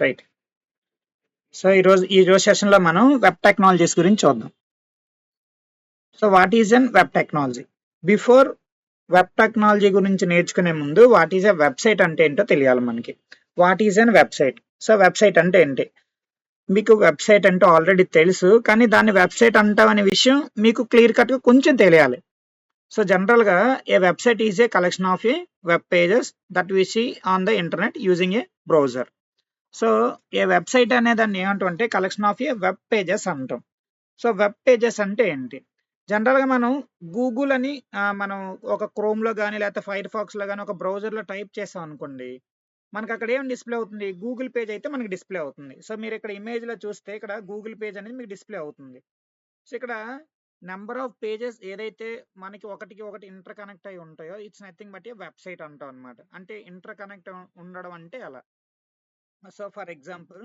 Right. So ఈ రోజు సెషన్లో మనం వెబ్ టెక్నాలజీస్ గురించి చూద్దాం. So what is an web technology? Before web technology గురించి నేర్చుకునే ముందు వాట్ ఈజ్ ఎ వెబ్సైట్ అంటే ఏంటో తెలియాలి మనకి. What is an website? So website అంటే ఏంటి? మీకు వెబ్సైట్ అంటే ఆల్రెడీ తెలుసు, కానీ దాన్ని వెబ్సైట్ అంటాం అనే విషయం మీకు క్లియర్ కట్గా కొంచెం తెలియాలి. సో జనరల్గా a website is a collection of a web pages that we see on the internet using a browser. So a website అనే దాన్ని ఏమంటామంటే collection of a web pages అంటాం. సో వెబ్ పేజెస్ అంటే ఏంటి? జనరల్గా మనం గూగుల్ అని మనం ఒక క్రోమ్లో కానీ లేకపోతే ఫైర్ ఫాక్స్లో కానీ ఒక బ్రౌజర్లో టైప్ చేసాం అనుకోండి, మనకి అక్కడ ఏం డిస్ప్లే అవుతుంది? గూగుల్ పేజ్ అయితే మనకి డిస్ప్లే అవుతుంది. సో మీరు ఇక్కడ ఇమేజ్లో చూస్తే ఇక్కడ గూగుల్ పేజ్ అనేది మీకు డిస్ప్లే అవుతుంది. సో ఇక్కడ నెంబర్ ఆఫ్ పేజెస్ ఏదైతే మనకి ఒకటికి ఒకటి ఇంటర్ కనెక్ట్ అయి ఉంటాయో it's nothing but a website అంటాం అనమాట. అంటే ఇంటర్ కనెక్ట్ ఉండడం అంటే అలా. సో ఫర్ ఎగ్జాంపుల్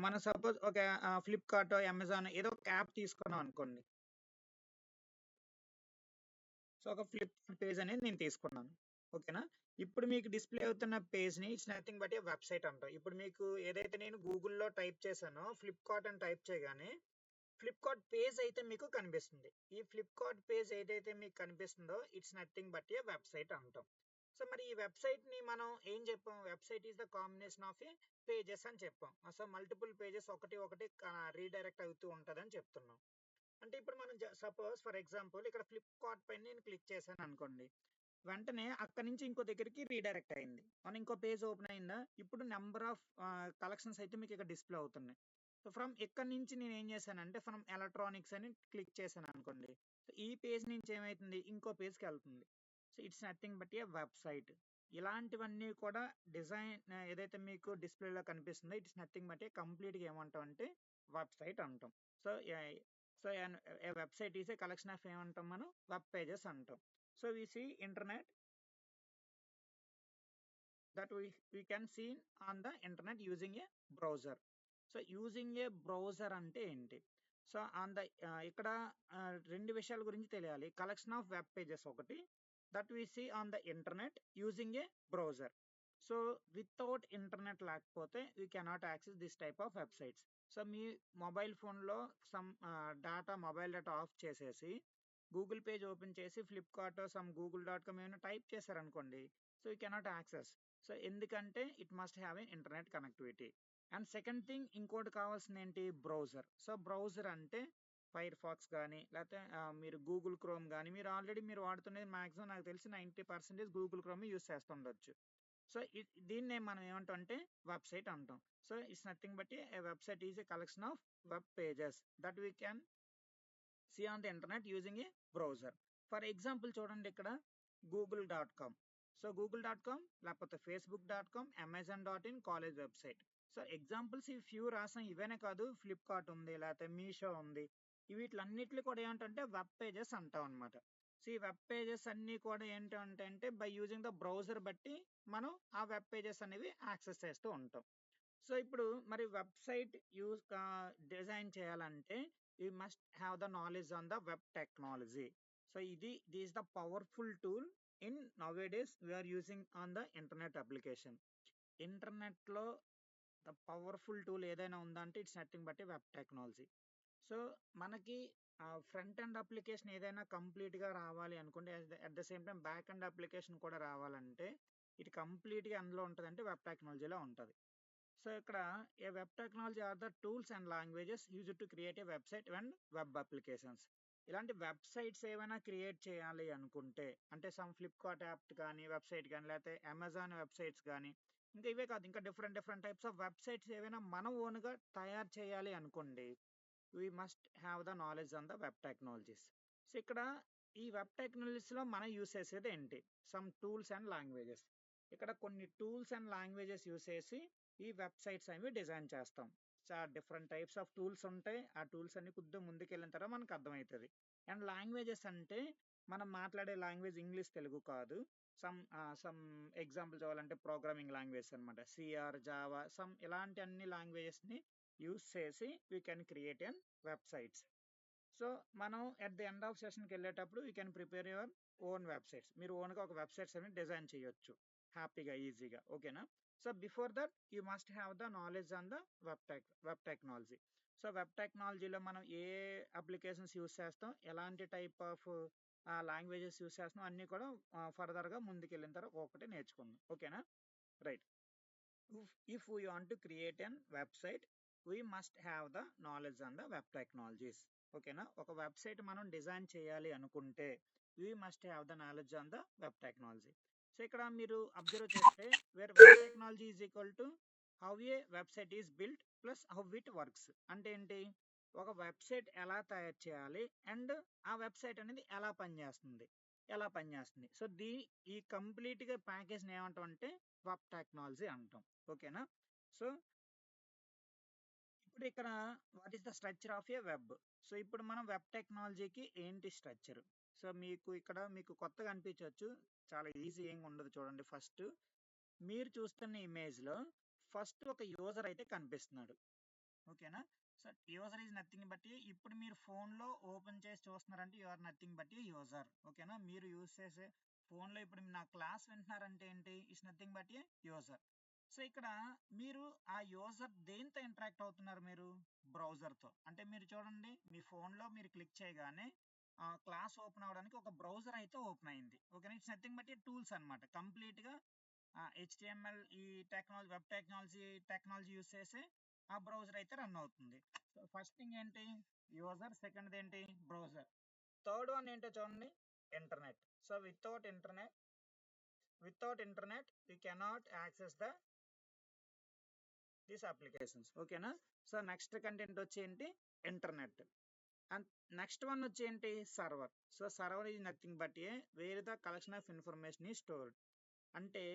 మనం సపోజ్ ఒక ఫ్లిప్కార్ట్ అమెజాన్ ఏదో ఒక యాప్ తీసుకున్నాం అనుకోండి. సో ఒక ఫ్లిప్కార్ట్ పేజ్ అనేది నేను తీసుకున్నాను, ఓకేనా? ఇప్పుడు మీకు డిస్ప్లే అవుతున్న పేజ్ని it's nothing but a website అంటాం. ఇప్పుడు మీకు ఏదైతే నేను గూగుల్లో టైప్ చేశానో ఫ్లిప్కార్ట్ అని టైప్ చేయగానే ఫ్లిప్కార్ట్ పేజ్ అయితే మీకు కనిపిస్తుంది. ఈ ఫ్లిప్కార్ట్ పేజ్ ఏదైతే మీకు కనిపిస్తుందో it's nothing but a website అంటాం. సో మరి ఈ వెబ్సైట్ ని మనం ఏం చెప్పాం? Website is the combination of A pages అని చెప్పాం. సో మల్టిపుల్ పేజెస్ ఒకటి ఒకటి రీడైరెక్ట్ అవుతూ ఉంటుందని చెప్తున్నాం. అంటే ఇప్పుడు మనం సపోజ్ ఫర్ ఎగ్జాంపుల్ ఇక్కడ ఫ్లిప్కార్ట్ పైన నేను క్లిక్ చేశాను అనుకోండి, వెంటనే అక్కడి నుంచి ఇంకో దగ్గరికి రీడైరెక్ట్ అయింది. మనం ఇంకో పేజ్ ఓపెన్ అయిందా, ఇప్పుడు నెంబర్ ఆఫ్ కలెక్షన్స్ అయితే మీకు ఇక్కడ డిస్ప్లే అవుతున్నాయి. సో ఫ్రమ్ ఇక్కడ నుంచి నేను ఏం చేశానంటే ఫ్రమ్ ఎలక్ట్రానిక్స్ అని క్లిక్ చేశాను అనుకోండి, సో ఈ పేజ్ నుంచి ఏమవుతుంది? ఇంకో పేజ్కి వెళ్తుంది. So it's nothing but a website. ఇలాంటివన్నీ కూడా డిజైన్ ఏదైతే మీకు డిస్ప్లేలో కనిపిస్తుందో ఇట్స్ నథింగ్ బట్ ఏ కంప్లీట్గా ఏమంటాం అంటే వెబ్సైట్ అంటాం. So so a website is a collection of ఏమంటాం మనం? వెబ్ పేజెస్ అంటాం. So we see internet that we can see on the internet using a browser. So using a browser అంటే ఏంటి? So on the ఇక్కడ రెండు విషయాల గురించి తెలియాలి. కలెక్షన్ ఆఫ్ వెబ్ పేజెస్ ఒకటి, that we see on the internet using a browser. So without internet లేకపోతే we cannot access this type of websites. So మీ మొబైల్ ఫోన్లో సమ్ మొబైల్ డేటా ఆఫ్ చేసేసి గూగుల్ పేజ్ ఓపెన్ చేసి Flipkart some google.com ఏమైనా type చేశారనుకోండి, so you cannot access. So ఎందుకంటే it must have a internet connectivity. And second thing ఇంకోటి కావాల్సింది ఏంటి? బ్రౌజర్. సో బ్రౌజర్ అంటే ఫైర్ ఫాక్స్ కానీ లేకపోతే మీరు గూగుల్ క్రోమ్ కానీ మీరు ఆల్రెడీ మీరు వాడుతున్నది మ్యాక్సిమం నాకు తెలిసి 90% గూగుల్ క్రోమ్ యూస్ చేస్తుండొచ్చు. సో దీన్నే మనం ఏమంటాం అంటే వెబ్సైట్ అంటాం. So it's nothing but a website is a collection of web pages that we can see on the internet using a browser. For example చూడండి ఇక్కడ google.com. సో google.com లేకపోతే facebook.com, amazon.in, college website. So examples ఈ few రాసాం. ఇవేనే కాదు, Flipkart ఉంది, లేకపోతే మీషో ఉంది. వీటిలన్నిటిని కూడా ఏమంటే వెబ్ పేజెస్ అంటాం అనమాట. సో ఈ వెబ్ పేజెస్ అన్నీ కూడా ఏంటంటే బై యూజింగ్ ద బ్రౌజర్ బట్టి మనం ఆ వెబ్ పేజెస్ అనేవి యాక్సెస్ చేస్తూ ఉంటాం. సో ఇప్పుడు మరి వెబ్సైట్ డిజైన్ చేయాలంటే you must have the knowledge on the web technology. So this the powerful tool in nowadays we are using on the internet application. ఇంటర్నెట్లో ద పవర్ఫుల్ టూల్ ఏదైనా ఉందంటే it's nothing but a web technology. So మనకి front end application ఏదైనా కంప్లీట్గా రావాలి అనుకుంటే at the same time back end application కూడా రావాలంటే ఇది కంప్లీట్గా అందులో ఉంటుంది, అంటే వెబ్ టెక్నాలజీలో ఉంటుంది. సో ఇక్కడ a web technology are the tools and languages used to create a website and web applications. ఇలాంటి వెబ్సైట్స్ ఏమైనా క్రియేట్ చేయాలి అనుకుంటే, అంటే సమ్ ఫ్లిప్కార్ట్ యాప్ కానీ వెబ్సైట్ కానీ లేకపోతే అమెజాన్ వెబ్సైట్స్ కానీ, ఇంకా ఇవే కాదు ఇంకా డిఫరెంట్ టైప్స్ ఆఫ్ వెబ్సైట్స్ ఏవైనా మనం ఓన్గా తయారు చేయాలి అనుకోండి, we must have the knowledge on the web technologies. So ఇక్కడ ఈ వెబ్ టెక్నాలజీస్లో మనం యూస్ చేసేది ఏంటి? Some tools and languages. ఇక్కడ కొన్ని టూల్స్ అండ్ లాంగ్వేజెస్ యూస్ చేసి ఈ వెబ్సైట్స్ అనేవి డిజైన్ చేస్తాం. చాలా డిఫరెంట్ టైప్స్ ఆఫ్ టూల్స్ ఉంటాయి. ఆ టూల్స్ అన్ని కొద్దిగా ముందుకు వెళ్ళిన తర్వాత మనకు అర్థమవుతుంది. అండ్ లాంగ్వేజెస్ అంటే మనం మాట్లాడే లాంగ్వేజ్ ఇంగ్లీష్ తెలుగు కాదు. సమ్ ఎగ్జాంపుల్ చెప్పాలంటే ప్రోగ్రామింగ్ లాంగ్వేజ్ అనమాట, సిఆర్, జావా, సమ్ ఇలాంటి అన్ని లాంగ్వేజెస్ని యూస్ చేసి we can create N websites. So మనం ఎట్ ది ఎండ్ ఆఫ్ సెషన్కి వెళ్ళేటప్పుడు you can prepare your own websites. మీరు ఓన్గా ఒక వెబ్సైట్స్ అని డిజైన్ చేయొచ్చు. హ్యాపీగా ఈజీగా. ఓకేనా? So before that you must have the knowledge on the web technology. So web టెక్నాలజీలో మనం ఏ అప్లికేషన్స్ యూస్ చేస్తాం, ఎలాంటి టైప్ ఆఫ్ లాంగ్వేజెస్ యూస్ చేస్తాం అన్నీ కూడా ఫర్దర్గా ముందుకెళ్ళిన తర్వాత ఒకటి నేర్చుకుందాం. ఓకేనా? Right. If we want to create an website, we must have the knowledge on the web technologies. ఓకేనా? ఒక వెబ్సైట్ మనం డిజైన్ చేయాలి అనుకుంటే we must have the knowledge on the web technology. So ఇక్కడ మీరు అబ్జర్వ్ చేస్తే web technology is equal to how a website is built plus how it works. అంటే ఏంటి? ఒక వెబ్సైట్ ఎలా తయారు చేయాలి అండ్ ఆ వెబ్సైట్ అనేది ఎలా పనిచేస్తుంది. సో ఈ కంప్లీట్గా ప్యాకేజ్ని ఏమంటాం అంటే వెబ్ టెక్నాలజీ అంటాం. ఓకేనా? సో ఇప్పుడు ఇక్కడ what is the structure of a web. So ఇప్పుడు మనం వెబ్ టెక్నాలజీకి ఏంటి స్ట్రక్చర్. సో మీకు కొత్తగా అనిపించవచ్చు, చాలా ఈజీ ఏం ఉండదు. చూడండి, ఫస్ట్ మీరు చూస్తున్న ఇమేజ్లో ఫస్ట్ ఒక యూజర్ అయితే కనిపిస్తున్నాడు. ఓకేనా? So user is nothing but ఇప్పుడు మీరు ఫోన్లో ఓపెన్ చేసి చూస్తున్నారంటే you are nothing but a user. ఓకేనా? మీరు యూజ్ చేసే ఫోన్లో ఇప్పుడు నా క్లాస్ వింటున్నారంటే ఏంటి? Is nothing but a user. So ఇక్కడ మీరు ఆ యూజర్ దేంతో ఇంటరాక్ట్ అవుతున్నారు? మీరు బ్రౌజర్తో. అంటే మీరు చూడండి, మీ ఫోన్లో మీరు క్లిక్ చేయగానే క్లాస్ ఓపెన్ అవ్వడానికి ఒక బ్రౌజర్ అయితే ఓపెన్ అయింది. ఓకేనా? It's nothing but A tools అనమాట. కంప్లీట్గా HTML ఈ వెబ్ టెక్నాలజీ యూస్ చేసి ఆ బ్రౌజర్ అయితే రన్ అవుతుంది. సో ఫస్ట్ థింగ్ ఏంటి? యూజర్. సెకండ్ ఏంటి? బ్రౌజర్. థర్డ్ వన్ ఏంటో చూడండి, internet. So without internet we cannot access these applications. ఓకేనా? సో నెక్స్ట్ కంటెంట్ వచ్చి ఏంటి? ఇంటర్నెట్. అండ్ నెక్స్ట్ వన్ వచ్చి ఏంటి? Server. So server is nothing but where the collection of information ఈ stored. అంటే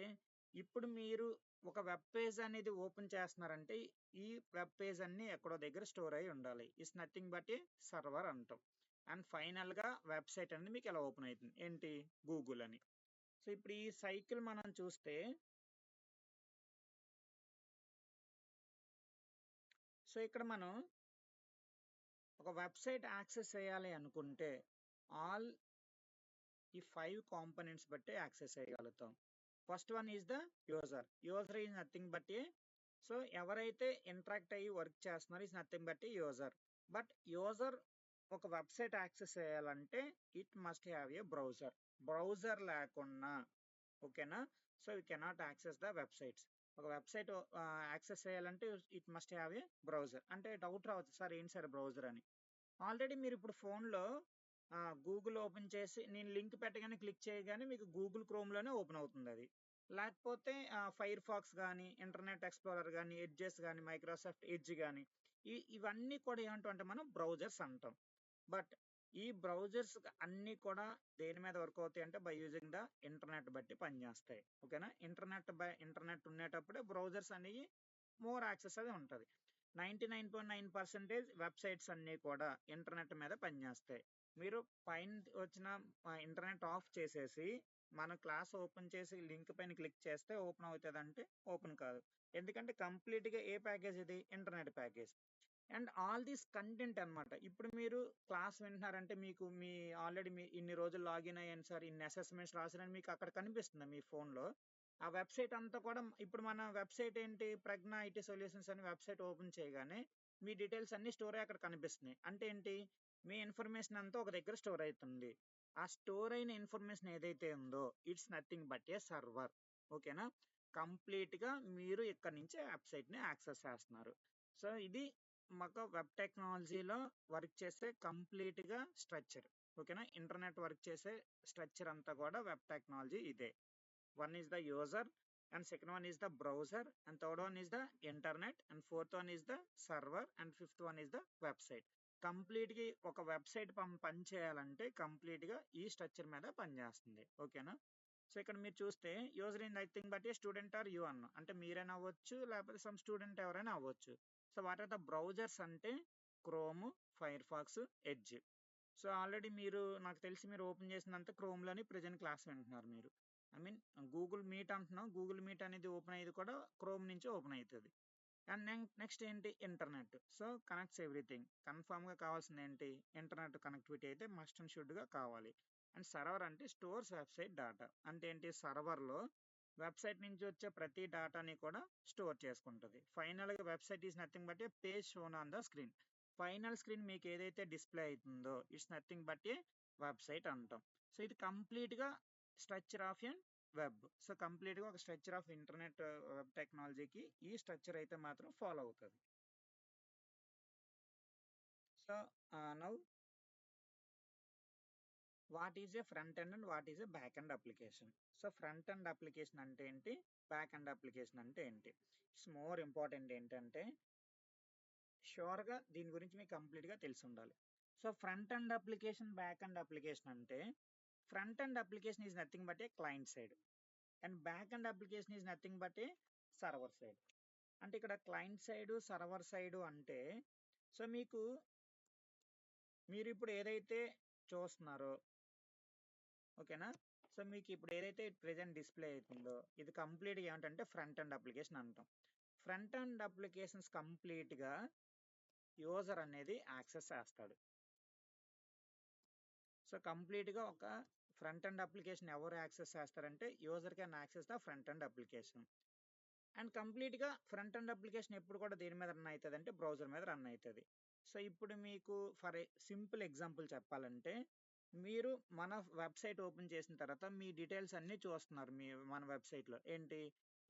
ఇప్పుడు మీరు ఒక వెబ్ పేజ్ అనేది ఓపెన్ చేస్తున్నారంటే ఈ వెబ్ పేజ్ అన్ని ఎక్కడో దగ్గర స్టోర్ అయి ఉండాలి. ఇట్స్ నథింగ్ బట్ సర్వర్ అంటాం. అండ్ ఫైనల్గా వెబ్సైట్ అనేది మీకు ఎలా ఓపెన్ అవుతుంది? ఏంటి? గూగుల్ అని. సో ఇప్పుడు ఈ సైకిల్ మనం చూస్తే, సో ఇక్కడ మనం ఒక వెబ్సైట్ యాక్సెస్ చేయాలి అనుకుంటే ఈ 5 కాంపోనెంట్స్ బట్టి యాక్సెస్ చేయగలుగుతాం. First one is the user. User is nothing but so ఎవరైతే ఇంటరాక్ట్ అయ్యి వర్క్ చేస్తున్నారో is nothing but user. But user ఒక వెబ్సైట్ యాక్సెస్ చేయాలంటే it must have A browser. Browser లేకుండా, ఓకేనా, so you cannot access the websites. ఒక website access చేయాలంటే it must have A browser. అంటే డౌట్ రావచ్చు, సార్ ఏంటి సార్ బ్రౌజర్ అని. ఆల్రెడీ మీరు ఇప్పుడు ఫోన్లో గూగుల్ ఓపెన్ చేసి నేను లింక్ పెట్టగానే క్లిక్ చేయగానే మీకు గూగుల్ క్రోమ్లోనే ఓపెన్ అవుతుంది అది. లేకపోతే ఫైర్ ఫాక్స్ కానీ, ఇంటర్నెట్ ఎక్స్ప్లోరర్ కానీ, ఎడ్జెస్ కానీ, మైక్రోసాఫ్ట్ ఎడ్జ్ కానీ, ఇవన్నీ కూడా ఏమంటాం మనం బ్రౌజర్స్ అంటాం. బట్ ఈ బ్రౌజర్స్ అన్నీ కూడా దేని మీద వర్క్ అవుతాయి అంటే బై యూజింగ్ ద ఇంటర్నెట్ బట్టి పనిచేస్తాయి. ఓకేనా? ఇంటర్నెట్ ఉండేటప్పుడే బ్రౌజర్స్ అనేవి మోర్ యాక్సెస్ అది ఉంటుంది. 99.9% వెబ్సైట్స్ అన్నీ కూడా ఇంటర్నెట్ మీద పనిచేస్తాయి. మీరు పైన వచ్చిన ఇంటర్నెట్ ఆఫ్ చేసేసి మన క్లాస్ ఓపెన్ చేసి లింక్ పైన క్లిక్ చేస్తే ఓపెన్ అవుతుంది అంటే ఓపెన్ కాదు. ఎందుకంటే కంప్లీట్గా ఏ ప్యాకేజ్ ఇది? Internet package. And all these content అనమాట. ఇప్పుడు మీరు క్లాస్ వింటున్నారంటే మీకు ఆల్రెడీ ఇన్ని రోజులు లాగిన్ అయ్యాను సార్, ఇన్ని అసెస్మెంట్స్ రాసారని మీకు అక్కడ కనిపిస్తుంది మీ ఫోన్లో. ఆ వెబ్సైట్ అంతా కూడా ఇప్పుడు మన వెబ్సైట్ ఏంటి? ప్రజ్ఞ ఐటీ సొల్యూషన్స్ అని వెబ్సైట్ ఓపెన్ చేయగానే మీ డీటెయిల్స్ అన్ని స్టోర్ అయ్యి అక్కడ కనిపిస్తున్నాయి. అంటే ఏంటి? మీ ఇన్ఫర్మేషన్ అంతా ఒక దగ్గర స్టోర్ అవుతుంది. ఆ స్టోర్ అయిన ఇన్ఫర్మేషన్ ఏదైతే ఉందో it's nothing but a server. ఓకేనా? కంప్లీట్గా మీరు ఇక్కడ నుంచి వెబ్సైట్ని యాక్సెస్ చేస్తున్నారు. సో ఇది మాకు వెబ్ టెక్నాలజీలో వర్క్ చేసే కంప్లీట్గా స్ట్రక్చర్. ఓకేనా? ఇంటర్నెట్ వర్క్ చేసే స్ట్రక్చర్ అంతా కూడా వెబ్ టెక్నాలజీ ఇదే. One is the user, and second one is the browser, and third one is the internet, and fourth one is the server, and fifth one is the website. కంప్లీట్గా ఒక website పని చేయాలంటే కంప్లీట్గా ఈ structure మీద పనిచేస్తుంది. ఓకేనా? సో ఇక్కడ మీరు చూస్తే user in nothing but a student are you అన్న, అంటే మీరైనా అవ్వచ్చు లేకపోతే సమ్ స్టూడెంట్ ఎవరైనా అవ్వచ్చు. So what are the browsers అంటే Chrome, Firefox, Edge. So already నాకు తెలిసి మీరు ఓపెన్ చేసినంత క్రోమ్లోని ప్రజెంట్ క్లాస్ వింటున్నారు మీరు. గూగుల్ మీట్ అంటున్నాం. గూగుల్ మీట్ అనేది ఓపెన్ అయ్యేది కూడా క్రోమ్ నుంచి ఓపెన్ అవుతుంది. అండ్ నెక్స్ట్ ఏంటి? ఇంటర్నెట్. So connects everything. కన్ఫామ్గా కావాల్సింది ఏంటి? ఇంటర్నెట్ కనెక్టివిటీ అయితే మస్ట్ అండ్ షుడ్గా కావాలి. అండ్ సర్వర్ అంటే స్టోర్స్ వెబ్సైట్ డేటా. అంటే ఏంటి? సర్వర్లో వెబ్సైట్ నుంచి వచ్చే ప్రతి డేటాని కూడా స్టోర్ చేసుకుంటుంది. ఫైనల్గా website is nothing but A page shown on the screen. Final screen మీకు ఏదైతే డిస్ప్లే అవుతుందో it's nothing but a website అంటాం. సో ఇది కంప్లీట్గా structure of a web. So కంప్లీట్గా ఒక స్ట్రక్చర్ ఆఫ్ ఇంటర్నెట్ వెబ్ టెక్నాలజీకి ఈ స్ట్రక్చర్ అయితే మాత్రం ఫాలో అవుతుంది. So now what is a front end and what is a back end application. So front end application అంటే ఏంటి, బ్యాక్ ఎండ్ అప్లికేషన్ అంటే ఏంటి? ఇట్స్ మోర్ ఇంపార్టెంట్ ఏంటంటే షూర్గా దీని గురించి మీకు కంప్లీట్గా తెలిసి ఉండాలి. So front end application, back end application అంటే front end application is nothing but a client side and back end application is nothing but a server side. అంటే ఇక్కడ క్లయింట్ సైడ్, సర్వర్ సైడ్ అంటే సో మీరు ఇప్పుడు ఏదైతే చూస్తున్నారో ఓకేనా, so మీకు ఇప్పుడు ఏదైతే ప్రెజెంట్ డిస్ప్లే అవుతుందో ఇది కంప్లీట్గా ఏమిటంటే ఫ్రంట్ ఎండ్ అప్లికేషన్ అంటాం. ఫ్రంట్ ఎండ్ అప్లికేషన్స్ కంప్లీట్గా యూజర్ అనేది యాక్సెస్ చేస్తాడు. సో కంప్లీట్గా ఒక ఫ్రంట్ ఎండ్ అప్లికేషన్ ఎవరు యాక్సెస్ చేస్తారంటే user can access the front end application. And కంప్లీట్గా ఫ్రంట్ ఎండ్ అప్లికేషన్ ఎప్పుడు కూడా దేని మీద రన్ అవుతుంది అంటే బ్రౌజర్ మీద రన్ అవుతుంది. సో ఇప్పుడు మీకు ఫర్ సింపుల్ ఎగ్జాంపుల్ చెప్పాలంటే మీరు మన వెబ్సైట్ ఓపెన్ చేసిన తర్వాత మీ డీటెయిల్స్ అన్నీ చూస్తున్నారు. మన వెబ్సైట్లో ఏంటి,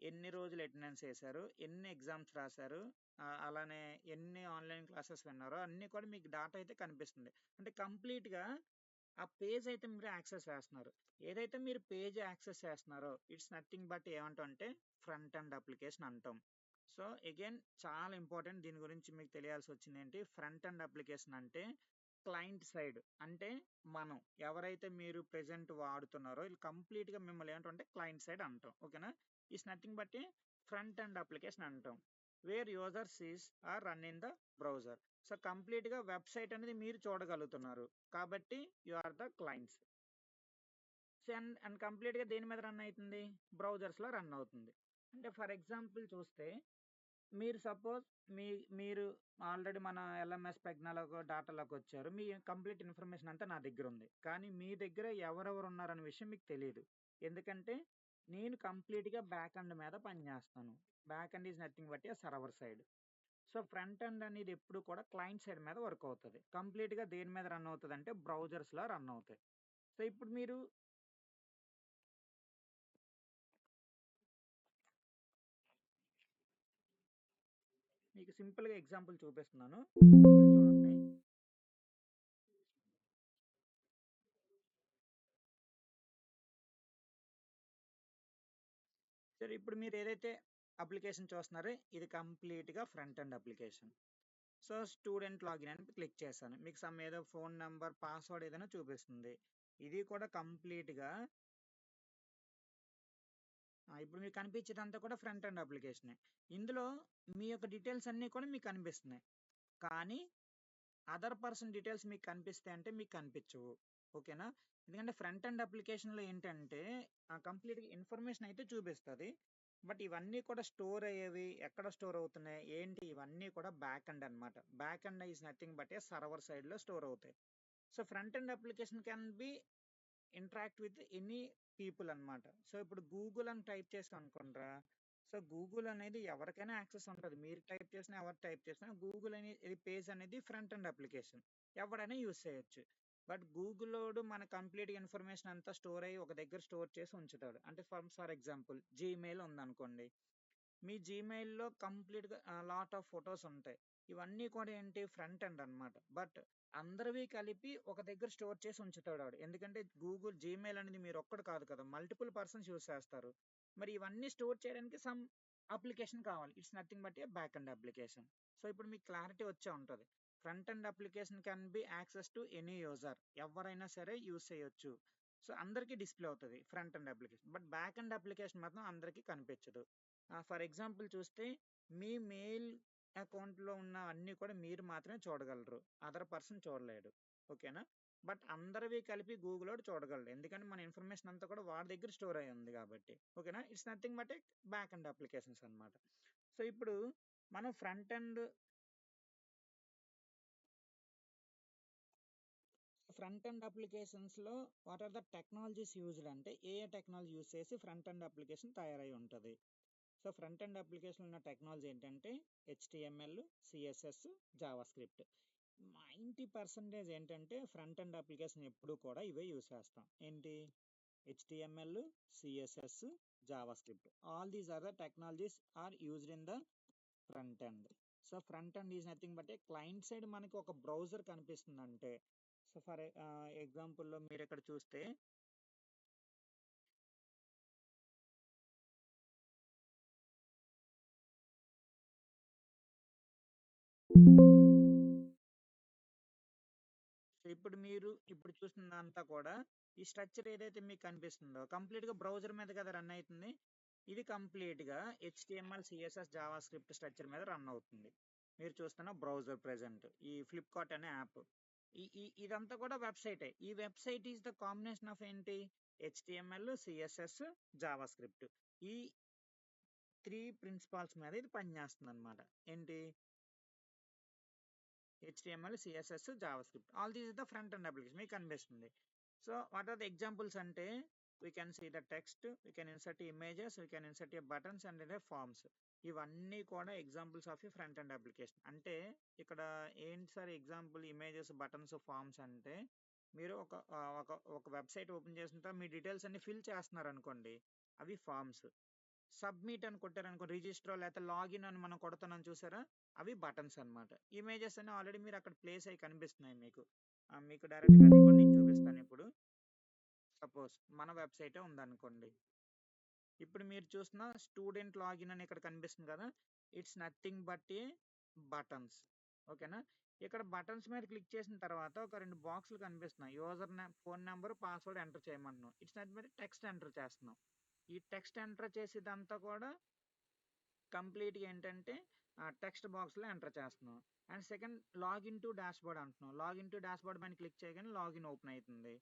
ఎన్ని రోజులు అటెండెన్స్ వేశారు, ఎన్ని ఎగ్జామ్స్ రాశారు, అలానే ఎన్ని ఆన్లైన్ క్లాసెస్ విన్నారో అన్నీ కూడా మీకు డాటా అయితే కనిపిస్తుంది. అంటే కంప్లీట్గా ఆ పేజ్ అయితే మీరు యాక్సెస్ చేస్తున్నారు. ఏదైతే మీరు పేజ్ యాక్సెస్ చేస్తున్నారో ఇట్స్ నథింగ్ బట్ ఏమంటే ఫ్రంట్ ఎండ్ అప్లికేషన్ అంటాం. సో అగైన్ చాలా ఇంపార్టెంట్, దీని గురించి మీకు తెలియాల్సి వచ్చింది ఏంటి, ఫ్రంట్ ఎండ్ అప్లికేషన్ అంటే క్లయింట్ సైడ్ అంటే మనం ఎవరైతే మీరు ప్రెజెంట్ వాడుతున్నారో ఇది కంప్లీట్గా మిమ్మల్ని ఏమంటే క్లయింట్ సైడ్ అంటాం. ఓకేనా, it's nothing but a front end application అంటాం. Where users is or run in the browser. So కంప్లీట్గా వెబ్సైట్ అనేది మీరు చూడగలుగుతున్నారు కాబట్టి you are the clients. And కంప్లీట్గా దేని మీద రన్ అవుతుంది, బ్రౌజర్స్లో రన్ అవుతుంది. అంటే ఫర్ ఎగ్జాంపుల్ చూస్తే మీరు సపోజ్ మీరు ఆల్రెడీ మన ఎల్ఎంఎస్ పెగ్నాలకు డాటాలోకి వచ్చారు, మీ కంప్లీట్ ఇన్ఫర్మేషన్ అంతా నా దగ్గర ఉంది, కానీ మీ దగ్గర ఎవరెవరు ఉన్నారనే విషయం మీకు తెలియదు. ఎందుకంటే నేను కంప్లీట్గా బ్యాక్ ఎండ్ మీద పనిచేస్తాను. Back end is nothing but a server side. So front end అనేది ఎప్పుడు కూడా క్లయింట్ సైడ్ మీద వర్క్ అవుతుంది. కంప్లీట్గా దేని మీద రన్ అవుతుంది అంటే బ్రౌజర్స్లో రన్ అవుతాయి. సో ఇప్పుడు మీకు సింపుల్గా ఎగ్జాంపుల్ చూపిస్తున్నాను, చూడండి. సరే ఇప్పుడు మీరు ఏదైతే అప్లికేషన్ చూస్తున్నారో ఇది కంప్లీట్గా front end application. So student login అని క్లిక్ చేశాను, మీకు సమ్ ఏదో ఫోన్ నెంబర్ పాస్వర్డ్ ఏదైనా చూపిస్తుంది. ఇది కూడా కంప్లీట్గా ఇప్పుడు మీకు కనిపించేదంతా కూడా ఫ్రంట్ ఎండ్ అప్లికేషనే. ఇందులో మీ యొక్క డీటెయిల్స్ అన్నీ కూడా మీకు కనిపిస్తున్నాయి, కానీ అదర్ పర్సన్ డీటెయిల్స్ మీకు కనిపిస్తాయి అంటే మీకు కనిపించవు. ఓకేనా, ఎందుకంటే ఫ్రంట్ ఎండ్ అప్లికేషన్లో ఏంటంటే కంప్లీట్గా ఇన్ఫర్మేషన్ అయితే చూపిస్తుంది, బట్ ఇవన్నీ కూడా స్టోర్ అయ్యేవి ఎక్కడ స్టోర్ అవుతున్నాయి ఏంటి ఇవన్నీ కూడా బ్యాక్ ఎండ్ అనమాట. Back end is nothing but a server సైడ్లో స్టోర్ అవుతాయి. So front end application can be interact with any people అనమాట. సో ఇప్పుడు గూగుల్ అని టైప్ చేస్తాం అనుకుంటారా, సో గూగుల్ అనేది ఎవరికైనా యాక్సెస్ ఉంటుంది, మీరు టైప్ చేసినా ఎవరు టైప్ చేసినా గూగుల్ అనేది పేజ్ అనేది ఫ్రంట్ ఎండ్ అప్లికేషన్ ఎవరైనా యూజ్ చేయొచ్చు. బట్ గూగుల్లోడు మన కంప్లీట్ ఇన్ఫర్మేషన్ అంతా స్టోర్ అయ్యి ఒక దగ్గర స్టోర్ చేసి ఉంచుతాడు. అంటే ఫర్ ఎగ్జాంపుల్ జీమెయిల్ ఉందనుకోండి, మీ జీమెయిల్లో కంప్లీట్గా లాట్ ఆఫ్ ఫొటోస్ ఉంటాయి, ఇవన్నీ కూడా ఏంటి ఫ్రంట్ ఎండ్ అనమాట. బట్ అందరివి కలిపి ఒక దగ్గర స్టోర్ చేసి ఉంచుతాడు వాడు, ఎందుకంటే గూగుల్ జీమెయిల్ అనేది మీరు ఒక్కడు కాదు కదా, మల్టిపుల్ పర్సన్స్ యూస్ చేస్తారు. మరి ఇవన్నీ స్టోర్ చేయడానికి సమ్ అప్లికేషన్ కావాలి, it's nothing but a back end application. So ఇప్పుడు మీకు క్లారిటీ వచ్చే ఉంటుంది, front end application can be access to any user, ఎవరైనా సరే యూస్ చేయొచ్చు. సో అందరికీ డిస్ప్లే అవుతుంది front end application, but back end application మాత్రం అందరికీ కనిపించదు. ఫర్ ఎగ్జాంపుల్ చూస్తే మీ మెయిల్ అకౌంట్లో ఉన్న అన్నీ కూడా మీరు మాత్రమే చూడగలరు, అదర్ పర్సన్ చూడలేడు. ఓకేనా, బట్ అందరివి కలిపి గూగుల్ చూడగలడు, ఎందుకంటే మన ఇన్ఫర్మేషన్ అంతా కూడా వాడి దగ్గర స్టోర్ అయి ఉంది కాబట్టి. ఓకేనా, it's nothing but a back end applications అనమాట. సో ఇప్పుడు మనం ఫ్రంట్ ఎండ్ ఫ్రంట్ ఎండ్ అప్లికేషన్స్లో what are the technologies used అంటే ఏ టెక్నాలజీ యూజ్ చేసి ఫ్రంట్ ఎండ్ అప్లికేషన్ తయారై ఉంటుంది. సో ఫ్రంట్ ఎండ్ అప్లికేషన్ ఉన్న టెక్నాలజీ ఏంటంటే HTML, CSS, జావా స్క్రిప్ట్. 90% ఏంటంటే ఫ్రంట్ ఎండ్ అప్లికేషన్ ఎప్పుడు కూడా ఇవే యూజ్ చేస్తాం. ఏంటి? HTML, CSS, JavaScript. All these are the technologies are used in the front end. So front end is nothing but client side మనకి ఒక browser కనిపిస్తుంది అంటే. సో ఫర్ ఎగ్జాంపుల్లో మీరు ఇక్కడ చూస్తే ఇప్పుడు మీరు ఇప్పుడు చూస్తుందంతా కూడా ఈ స్ట్రక్చర్ ఏదైతే మీకు కనిపిస్తుందో కంప్లీట్గా బ్రౌజర్ మీద కదా రన్ అవుతుంది. ఇది కంప్లీట్గా HTML, CSS, Java script structure మీద రన్ అవుతుంది. మీరు చూస్తున్న బ్రౌజర్ ప్రెజెంట్ ఈ ఫ్లిప్కార్ట్ అనే యాప్. ఇదంతా కూడా వెబ్సైటే. ఈ website is the combination of ఏంటి? HTML, CSS, JavaScript. ఈ 3 ప్రిన్సిపాల్స్ మీద ఇది పనిచేస్తుంది అనమాట. ఏంటి? HTML, CSS, JavaScript. All these is the front end application మీకు కనిపిస్తుంది. So what are the examples అంటే we can see the text, we can insert images, we can insert buttons and forms. ఇవన్నీ కూడా examples of ఈ front end application. అంటే ఇక్కడ ఏంటి sir example images, buttons, forms అంటే మీరు ఒక వెబ్సైట్ ఓపెన్ చేసిన తర్వాత మీ డీటెయిల్స్ అన్ని ఫిల్ చేస్తున్నారు అనుకోండి, అవి ఫార్మ్స్. సబ్మిట్ అని కొట్టారనుకో, రిజిస్టర్ లేకపోతే లాగిన్ అని మనం కొడుతున్నాం చూసారా, అవి బటన్స్ అనమాట. ఇమేజెస్ అని ఆల్రెడీ మీరు అక్కడ ప్లేస్ అయ్యి కనిపిస్తున్నాయి మీకు. మీకు డైరెక్ట్గా అది కూడా నేను చూపిస్తాను. ఇప్పుడు సపోజ్ మన వెబ్సైటే ఉందనుకోండి, ఇప్పుడు మీరు చూసిన స్టూడెంట్ లాగిన్ అని ఇక్కడ కనిపిస్తుంది కదా, it's nothing but A buttons. ఓకేనా? ఇక్కడ బటన్స్ మీద క్లిక్ చేసిన తర్వాత ఒక 2 బాక్సులు కనిపిస్తున్నాయి. User name, phone number, password enter చేయమంటున్నాం. It's nothing but text enter చేస్తున్నాం. ఈ టెక్స్ట్ ఎంటర్ చేసేదంతా కూడా కంప్లీట్గా ఏంటంటే టెక్స్ట్ బాక్స్లో ఎంటర్ చేస్తున్నాం. And second login to dashboard అంటున్నాం. లాగిన్ టు డాష్బోర్డ్ పైన క్లిక్ చేయగానే లాగిన్ ఓపెన్ అవుతుంది.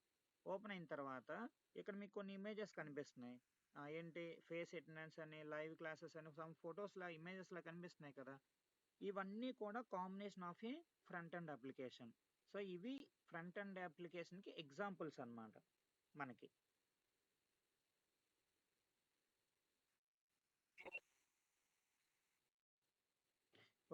ఓపెన్ అయిన తర్వాత ఇక్కడ మీకు కొన్ని ఇమేజెస్ కనిపిస్తున్నాయి. ఏంటి? ఫేస్ అటెండెన్స్ అని, లైవ్ క్లాసెస్ అని, సమ్ ఫొటోస్లా ఇమేజెస్లా కనిపిస్తున్నాయి కదా. ఇవన్నీ కూడా combination of a front end application. So ఇవి ఫ్రంట్ ఎండ్ అప్లికేషన్కి ఎగ్జాంపుల్స్ అన్నమాట మనకి.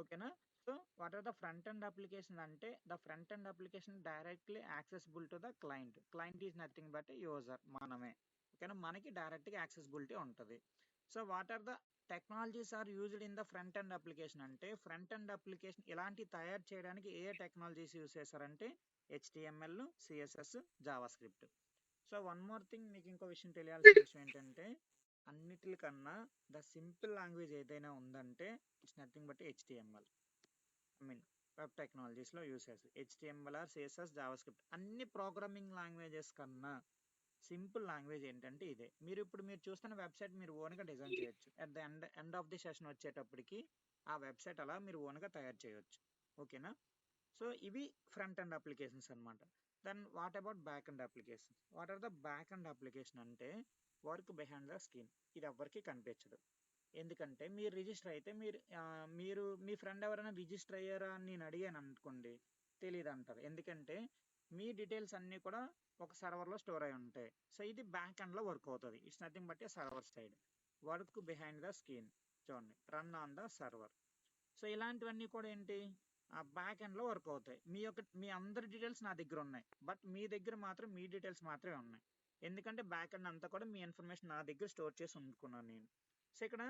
ఓకేనా? So what are the front end application అంటే the front end application directly accessible to the client. Client is nothing but user, మనమే. ఓకేనా? మనకి డైరెక్ట్గా యాక్సెసిబిలిటీ ఉంటుంది. So what are the technologies are used in the front end application అంటే front end application ఇలాంటి తయారు చేయడానికి ఏ టెక్నాలజీస్ యూజ్ చేశారంటే HTML, CSS, JavaScript. So one more thing, మీకు ఇంకో విషయం తెలియాల్సిన విషయం ఏంటంటే అన్నిటికన్నా ద సింపుల్ లాంగ్వేజ్ ఏదైనా ఉందంటే it's nothing but HTML. I mean web టెక్నాలజీస్లో యూస్ చేసి HTML or CSS, JavaScript అన్ని ప్రోగ్రామింగ్ లాంగ్వేజెస్ కన్నా సింపుల్ లాంగ్వేజ్ ఏంటంటే ఇదే. మీరు చూస్తున్న వెబ్సైట్ మీరు ఓన్గా డిజైన్ చేయొచ్చు. At the end of the session వచ్చేటప్పటికి ఆ వెబ్సైట్ అలా మీరు ఓన్గా తయారు చేయొచ్చు. ఓకేనా? సో ఇవి ఫ్రంట్ ఎండ్ అప్లికేషన్స్ అనమాట. Then what about back end application? What are the back end application అంటే వర్క్ బిహైండ్ ద స్క్రీన్. ఇది ఎవరికి కనిపించదు. ఎందుకంటే మీరు రిజిస్టర్ అయితే మీరు మీ ఫ్రెండ్ ఎవరైనా రిజిస్టర్ అయ్యారా అని నేను అడిగాను అనుకోండి, తెలియదు అంటారు. ఎందుకంటే మీ డీటెయిల్స్ అన్నీ కూడా ఒక సర్వర్లో స్టోర్ అయి ఉంటాయి. సో ఇది బ్యాక్ ఎండ్లో వర్క్ అవుతుంది. It's nothing but a server side. Work behind the screen చూడండి, run on the server. So ఇలాంటివన్నీ కూడా ఏంటి? ఆ బ్యాక్ ఎండ్లో వర్క్ అవుతాయి. మీ అందరి డీటెయిల్స్ నా దగ్గర ఉన్నాయి, బట్ మీ దగ్గర మాత్రం మీ డీటెయిల్స్ మాత్రమే ఉన్నాయి. ఎందుకంటే బ్యాక్ ఎండ్ అంతా కూడా మీ ఇన్ఫర్మేషన్ నా దగ్గర స్టోర్ చేసి ఉంచుకున్నాను నేను. సో ఇక్కడ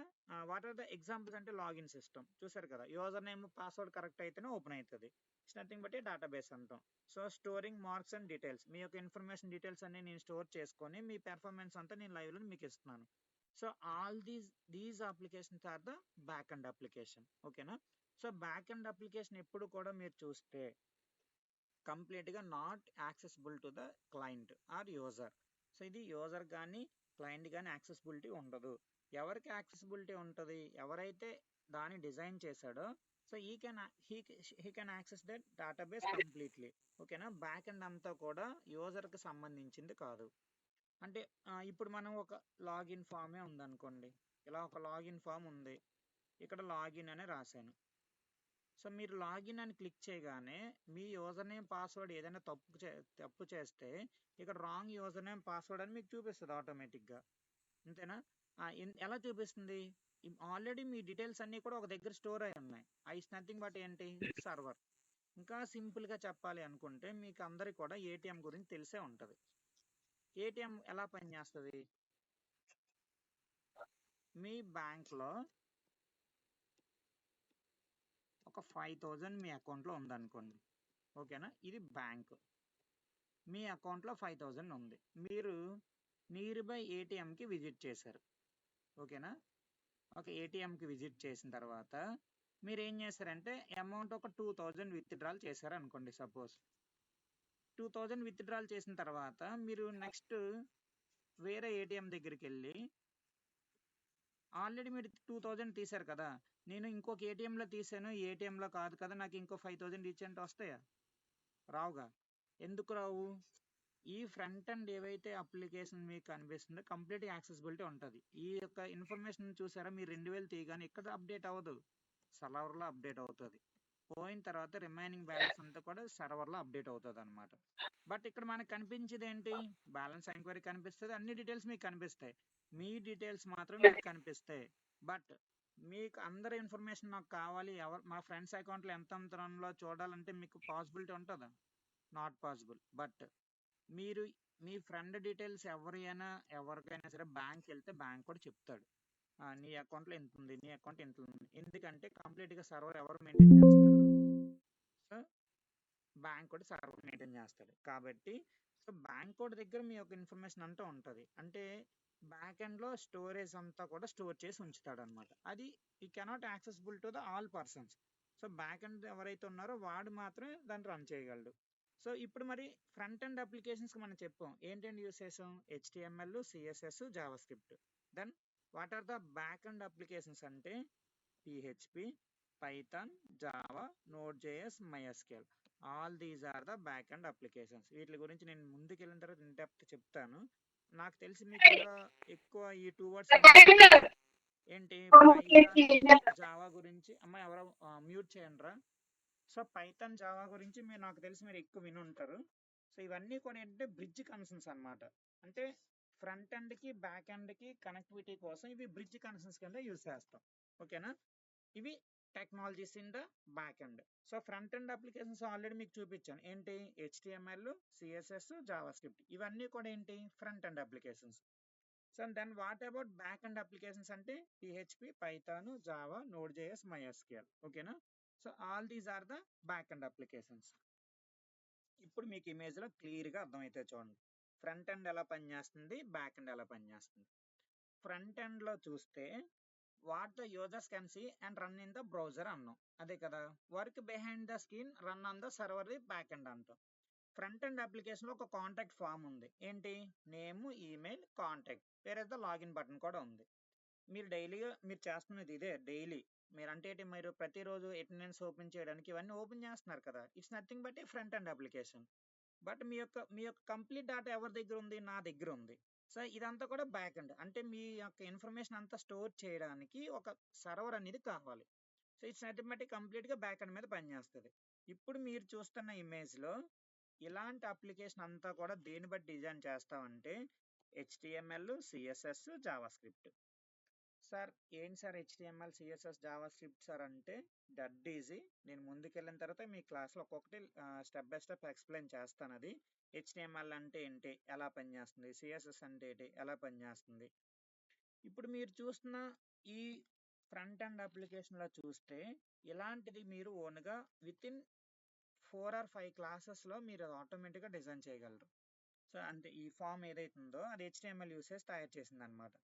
వాట్ ఆర్ ద ఎగ్జాంపుల్స్ అంటే లాగిన్ సిస్టమ్ చూసారు కదా, యూజర్ నేమ్, పాస్వర్డ్ కరెక్ట్ అయితేనే ఓపెన్ అవుతుంది. It's nothing but a database అంటాం. So storing marks and details, మీ యొక్క ఇన్ఫర్మేషన్ డీటెయిల్స్ అన్ని నేను స్టోర్ చేసుకొని మీ పెర్ఫార్మెన్స్ అంతా నేను లైవ్లో మీకు ఇస్తున్నాను. So all these applications are the back end application. ఓకేనా? సో బ్యాక్ ఎండ్ అప్లికేషన్ ఎప్పుడు కూడా మీరు చూస్తే కంప్లీట్గా not accessible to the client or user. So ఇది యూజర్ కానీ క్లయింట్ కానీ యాక్సెసిబిలిటీ ఉండదు. ఎవరికి యాక్సెసిబిలిటీ ఉంటుంది? ఎవరైతే దాన్ని డిజైన్ చేశాడో so he can access that database completely. ఓకేనా? బ్యాక్ ఎండ్ అంతా కూడా యూజర్కి సంబంధించింది కాదు. అంటే ఇప్పుడు మనం ఒక లాగిన్ ఫామే ఉందనుకోండి, ఇలా ఒక లాగిన్ ఫామ్ ఉంది. ఇక్కడ లాగిన్ అని రాశాను. సో మీరు లాగిన్ అని క్లిక్ చేయగానే మీ యూజర్ నేమ్ పాస్వర్డ్ ఏదైనా తప్పు చేస్తే ఇక్కడ రాంగ్ యూజర్ నేమ్ పాస్వర్డ్ అని మీకు చూపిస్తుంది ఆటోమేటిక్గా. అంతేనా? ఎలా చూపిస్తుంది? ఆల్రెడీ మీ డీటెయిల్స్ అన్నీ కూడా ఒక దగ్గర స్టోర్ అయి ఉన్నాయి. ఐస్ నథింగ్ బట్ ఏంటి? సర్వర్. ఇంకా సింపుల్గా చెప్పాలి అనుకుంటే మీకు అందరికి కూడా ఏటీఎం గురించి తెలిసే ఉంటుంది. ఏటీఎం ఎలా పనిచేస్తుంది? మీ బ్యాంక్లో ఒక 5,000 మీ అకౌంట్లో ఉందనుకోండి, ఓకేనా? ఇది బ్యాంక్. మీ అకౌంట్లో 5,000 ఉంది. మీరు నియర్ బై ఏటీఎంకి విజిట్ చేశారు, ఓకేనా? ఒక ఏటీఎంకి విజిట్ చేసిన తర్వాత మీరు ఏం చేస్తారంటే అమౌంట్ ఒక 2,000 విత్డ్రాల్ చేశారు అనుకోండి. సపోజ్ 2,000 విత్డ్రాల్ చేసిన తర్వాత మీరు నెక్స్ట్ వేరే ఏటీఎం దగ్గరికి వెళ్ళి, ఆల్రెడీ మీరు 2,000 తీశారు కదా, నేను ఇంకొక ఏటీఎంలో తీసాను, ఈ ఏటీఎంలో కాదు కదా, నాకు ఇంకో 5,000 ఇచ్చేంటే వస్తాయా? రావుగా. ఎందుకు రావు? ఈ ఫ్రంట్ అండ్ ఏవైతే అప్లికేషన్ మీకు కనిపిస్తుందో కంప్లీట్ యాక్సెసిబిలిటీ ఉంటుంది. ఈ యొక్క ఇన్ఫర్మేషన్ చూసారా, మీరు 2,000 తీయగానే ఇక్కడ అప్డేట్ అవ్వదు, సర్వర్లో అప్డేట్ అవుతుంది. పోయిన తర్వాత రిమైనింగ్ బ్యాలెన్స్ అంతా కూడా సర్వర్లో అప్డేట్ అవుతుంది అనమాట. బట్ ఇక్కడ మనకు కనిపించేది ఏంటి? బ్యాలెన్స్ ఎంక్వైరీ కనిపిస్తుంది, అన్ని డీటెయిల్స్ మీకు కనిపిస్తాయి, మీ డీటెయిల్స్ మాత్రం మీకు కనిపిస్తాయి. బట్ మీకు అందరి ఇన్ఫర్మేషన్ నాకు కావాలి, మా ఫ్రెండ్స్ అకౌంట్లో ఎంత అంతరంలో చూడాలంటే మీకు పాసిబిలిటీ ఉంటుందా? Not possible. బట్ మీరు మీ ఫ్రెండ్ డీటెయిల్స్ ఎవరికైనా సరే బ్యాంక్ వెళ్తే బ్యాంక్ కూడా చెప్తాడు, నీ అకౌంట్లో ఎంత ఉంది, నీ అకౌంట్ ఎంత ఉంది. ఎందుకంటే కంప్లీట్గా సర్వర్ ఎవరు మెయింటైన్ చేస్తారు? సో బ్యాంక్ కూడా సర్వర్ మెయింటైన్ చేస్తాడు కాబట్టి, సో బ్యాంక్ కూడా దగ్గర మీ యొక్క ఇన్ఫర్మేషన్ అంతా ఉంటుంది. అంటే బ్యాక్ ఎండ్లో స్టోరేజ్ అంతా కూడా స్టోర్ చేసి ఉంచుతాడు అనమాట. అది ఈ cannot accessible to the all persons. So back end ఎవరైతే ఉన్నారో వాడు మాత్రమే దాన్ని రన్ చేయగలడు. సో ఇప్పుడు మరి ఫ్రంట్ ఎండ్ అప్లికేషన్స్కి మనం చెప్పాం ఏంటంటే యూస్ చేసాం, HTML, CSS, JavaScript. Then what are the back end applications అంటే PHP, Python, Java, Node JS, MySQL. All these are the back end applications. వీటి గురించి నేను ముందుకు వెళ్ళిన తర్వాత ఇన్ డెప్త్ చెప్తాను. నాకు తెలిసి మీకు ఎక్కువ ఈ 2 words ఏంటి, పైథాన్ జావా గురించి. అమ్మ ఎవరో మ్యూట్ చేయండి రా. సో పైథాన్ జావా గురించి నాకు తెలిసి మీరు ఎక్కువ విని ఉంటారు. సో ఇవన్నీ కూడా ఏంటంటే బ్రిడ్జ్ కనెక్షన్స్ అనమాట. అంటే ఫ్రంట్ ఎండ్కి బ్యాక్ ఎండ్కి కనెక్టివిటీ కోసం ఇవి బ్రిడ్జ్ కనెక్షన్స్ కింద యూజ్ చేస్తాం, ఓకేనా? ఇవి technologies in the back end. So front end applications already మీకు చూపించాను, ఏంటి హెచ్టిఎంఎల్, సిఎస్ఎస్, జావా స్క్రిప్ట్. ఇవన్నీ కూడా ఏంటి front end applications. So then what about back end applications అంటే PHP, Python, Java, Node JS, MySQL, ఓకేనా? So all these are the back end applications. ఇప్పుడు మీకు ఇమేజ్లో క్లియర్గా అర్థమైతే చూడండి, ఫ్రంట్ ఎండ్ ఎలా పనిచేస్తుంది, బ్యాక్ ఎండ్ ఎలా పనిచేస్తుంది. ఫ్రంట్ ఎండ్లో చూస్తే what the users can see and run in the browser అన్నాం, అదే కదా. Work behind the screen, run on the server, the back end అంటాం. ఫ్రంట్ ఎండ్ అప్లికేషన్లో ఒక కాంటాక్ట్ ఫామ్ ఉంది, ఏంటి నేమ్, ఈమెయిల్, కాంటాక్ట్, వేరే ద లాగిన్ బటన్ కూడా ఉంది. మీరు డైలీగా మీరు చేస్తున్నది ఇదే డైలీ. మీరు అంటే మీరు ప్రతిరోజు అటెండెన్స్ ఓపెన్ చేయడానికి ఇవన్నీ ఓపెన్ చేస్తున్నారు కదా, it's nothing but a front end application. But మీ యొక్క కంప్లీట్ డేటా ఎవరి దగ్గర ఉంది? నా దగ్గర ఉంది. సో ఇదంతా కూడా బ్యాక్ ఎండ్. అంటే మీ యొక్క ఇన్ఫర్మేషన్ అంతా స్టోర్ చేయడానికి ఒక సర్వర్ అనేది కావాలి. సో ఇట్స్ నథింగ్ బట్ కంప్లీట్గా బ్యాక్ ఎండ్ మీద పనిచేస్తుంది. ఇప్పుడు మీరు చూస్తున్న ఇమేజ్లో ఇలాంటి అప్లికేషన్ అంతా కూడా దేని బట్టి డిజైన్ చేస్తామంటే HTML, CSS, JavaScript. Sir ఏంటి sir HTML, CSS, JavaScript sir అంటే డెడ్ ఈజీ. నేను ముందుకెళ్ళిన తర్వాత మీ క్లాస్లో ఒక్కొక్కటి స్టెప్ బై స్టెప్ ఎక్స్ప్లెయిన్ చేస్తాను. అది హెచ్టిఎంఎల్ అంటే ఏంటి, ఎలా పనిచేస్తుంది, సిఎస్ఎస్ అంటే ఏంటి, ఎలా పనిచేస్తుంది. ఇప్పుడు మీరు చూస్తున్న ఈ ఫ్రంట్ ఎండ్ అప్లికేషన్లో చూస్తే ఇలాంటిది మీరు ఓన్గా విత్ ఇన్ 4 or 5 క్లాసెస్లో మీరు ఆటోమేటిక్గా డిజైన్ చేయగలరు. సో అంటే ఈ ఫామ్ ఏదైతే ఉందో అది హెచ్టిఎంఎల్ యూస్ చేసి తయారు చేసింది అనమాట.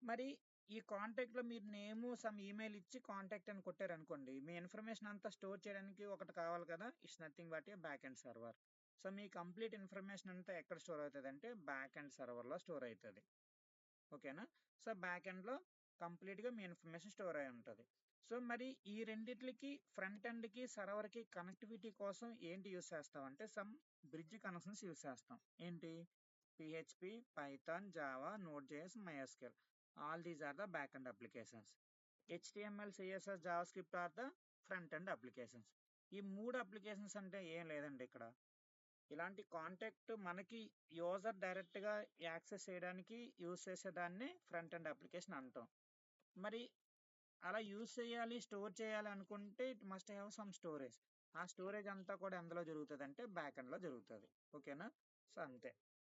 మరి ఈ కాంటాక్ట్లో మీరు నేము సమ్ ఈమెయిల్ ఇచ్చి కాంటాక్ట్ అని కొట్టారనుకోండి, మీ ఇన్ఫర్మేషన్ అంతా స్టోర్ చేయడానికి ఒకటి కావాలి కదా, it's nothing but a back end server. So me complete information అంతా ఎక్కడ స్టోర్ అవుతుంది అంటే బ్యాక్ ఎండ్ సర్వర్లో స్టోర్ అవుతుంది, ఓకేనా? సో బ్యాక్ ఎండ్లో కంప్లీట్గా మీ ఇన్ఫర్మేషన్ స్టోర్ అయి ఉంటుంది. సో మరి ఈ రెండిట్లకి ఫ్రంట్ ఎండ్కి సర్వర్కి కనెక్టివిటీ కోసం ఏంటి యూస్ చేస్తామంటే సమ్ బ్రిడ్జ్ కనెక్షన్స్ యూస్ చేస్తాం. ఏంటి PHP, Python, Java, Node JS, MySQL. All these are the backend applications. HTML, CSS, JavaScript are the front end applications. ఈ 3 అప్లికేషన్స్ అంటే ఏం లేదండి ఇక్కడ. ఇలాంటి కాంటాక్ట్ మనకి యూజర్ డైరెక్ట్‌గా యాక్సెస్ చేయడానికి యూజ్ చేసేదాన్నే ఫ్రంట్ ఎండ్ అప్లికేషన్ అంటాం. మరి అలా యూజ్ చేయాలి, స్టోర్ చేయాలి అనుకుంటే it must have some storage. ఆ స్టోరేజ్ అంతా కూడా ఎందులో జరుగుతదంటే బ్యాక్ ఎండ్‌లో జరుగుతది. ఓకేనా? సో, అంతే.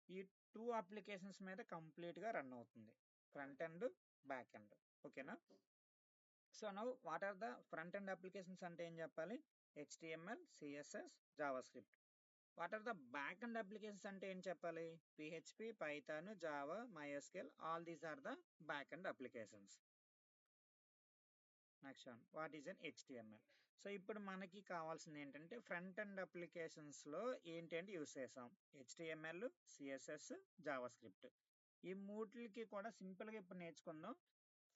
ఈ 2 అప్లికేషన్స్ మీద కంప్లీట్‌గా రన్ అవుతుంది. Front end, back end. ఓకేనా? So, now what are the front end applications అంటే ఏం చెప్పాలి? HTML, CSS, JavaScript. What are the back end applications అంటే ఏం చెప్పాలి? PHP, Python, Java, MySQL, all these are the back end applications. Next one, what is an HTML? So ఇప్పుడు మనకి కావాల్సింది ఏంటంటే ఫ్రంట్ ఎండ్ అప్లికేషన్స్లో ఏంటంటే యూస్ చేసాం HTML, CSS, జావాస్క్రిప్ట్. ఈ మూటికి కూడా సింపుల్గా ఇప్పుడు నేర్చుకుందాం.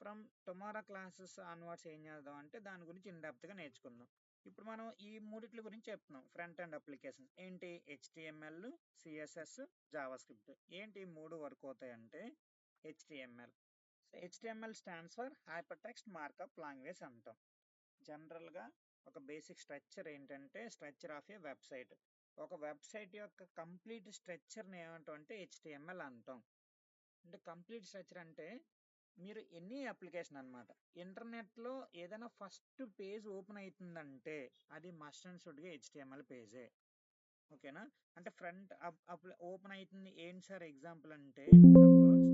ఫ్రమ్ టుమారో క్లాసెస్ ఆన్వర్డ్స్ ఏం చేద్దాం అంటే దాని గురించి ఇన్డెప్త్గా నేర్చుకుందాం. ఇప్పుడు మనం ఈ మూడిట్ల గురించి చెప్తున్నాం. ఫ్రంట్ ఎండ్ అప్లికేషన్స్ ఏంటి? HTML, CSS, JavaScript. ఏంటి ఈ మూడు వర్క్ అవుతాయంటే HTML. HTML stands for hyper text markup language అంటాం. జనరల్గా ఒక బేసిక్ స్ట్రక్చర్ ఏంటంటే స్ట్రక్చర్ ఆఫ్ ఏ వెబ్సైట్. ఒక వెబ్సైట్ యొక్క కంప్లీట్ స్ట్రక్చర్ని ఏమంటాం అంటే HTML అంటాం. అంటే కంప్లీట్ స్ట్రక్చర్ అంటే మీరు ఎనీ అప్లికేషన్ అనమాట. ఇంటర్నెట్లో ఏదైనా ఫస్ట్ పేజ్ ఓపెన్ అవుతుందంటే అది మస్ట్ అండ్ షుడ్గా HTML పేజే. ఓకేనా? అంటే ఫ్రంట్ ఓపెన్ అవుతుంది ఏంటి సార్ ఎగ్జాంపుల్ అంటే సపోజ్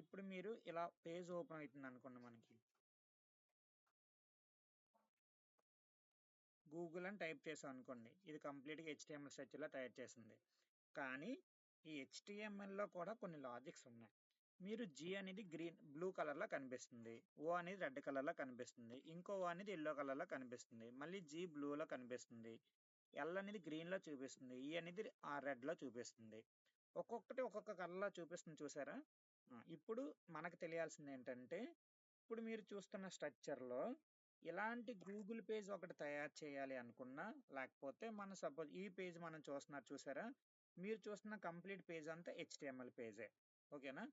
ఇప్పుడు మీరు ఇలా పేజ్ ఓపెన్ అవుతుంది అనుకోండి, మనకి గూగుల్ అని టైప్ చేసాం అనుకోండి, ఇది కంప్లీట్గా HTML స్ట్రక్చర్లో తయారు చేసింది. కానీ ఈ HTMLలో కూడా కొన్ని లాజిక్స్ ఉన్నాయి. మీరు G అనేది బ్లూ కలర్లో కనిపిస్తుంది, O అనేది రెడ్ కలర్లో కనిపిస్తుంది, ఇంకో O అనేది ఎల్లో కలర్లో కనిపిస్తుంది, మళ్ళీ G బ్లూలో కనిపిస్తుంది, L అనేది గ్రీన్లో చూపిస్తుంది, E అనేది రెడ్లో చూపిస్తుంది. ఒక్కొక్కటి ఒక్కొక్క కలర్లో చూపిస్తుంది, చూసారా? ఇప్పుడు మనకు తెలియాల్సింది ఏంటంటే ఇప్పుడు మీరు చూస్తున్న స్ట్రక్చర్లో ఇలాంటి గూగుల్ పేజ్ ఒకటి తయారు చేయాలి అనుకున్నా, లేకపోతే మన సపోజ్ ఈ పేజ్ మనం చూస్తున్నారు చూసారా, మీరు చూస్తున్న కంప్లీట్ పేజ్ అంతా HTML పేజే. ఓకేనా?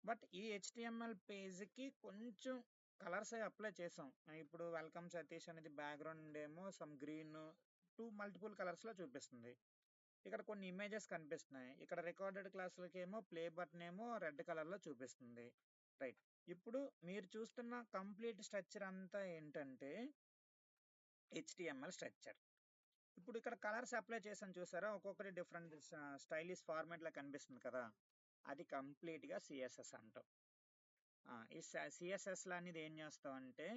బట్ ఈ HTML పేజ్కి కొంచెం కలర్స్ అవి అప్లై చేసాం. ఇప్పుడు వెల్కమ్ సతీష్ అనేది బ్యాక్గ్రౌండ్ ఏమో సమ్ గ్రీన్, మల్టిపుల్ కలర్స్లో చూపిస్తుంది. ఇక్కడ కొన్ని ఇమేజెస్ కనిపిస్తున్నాయి. ఇక్కడ రికార్డెడ్ క్లాసులకి ఏమో ప్లే బటన్ ఏమో రెడ్ కలర్లో చూపిస్తుంది. రైట్. ఇప్పుడు మీరు చూస్తున్న కంప్లీట్ స్ట్రక్చర్ అంతా ఏంటంటే HTML స్ట్రక్చర్. ఇప్పుడు ఇక్కడ కలర్స్ అప్లై చేసాను చూసారా, ఒక్కొక్కటి డిఫరెంట్ స్టైలిష్ ఫార్మాట్లో కనిపిస్తుంది కదా, అది కంప్లీట్గా CSS అంటాం. ఈ CSSలో అనేది ఏం చేస్తామంటే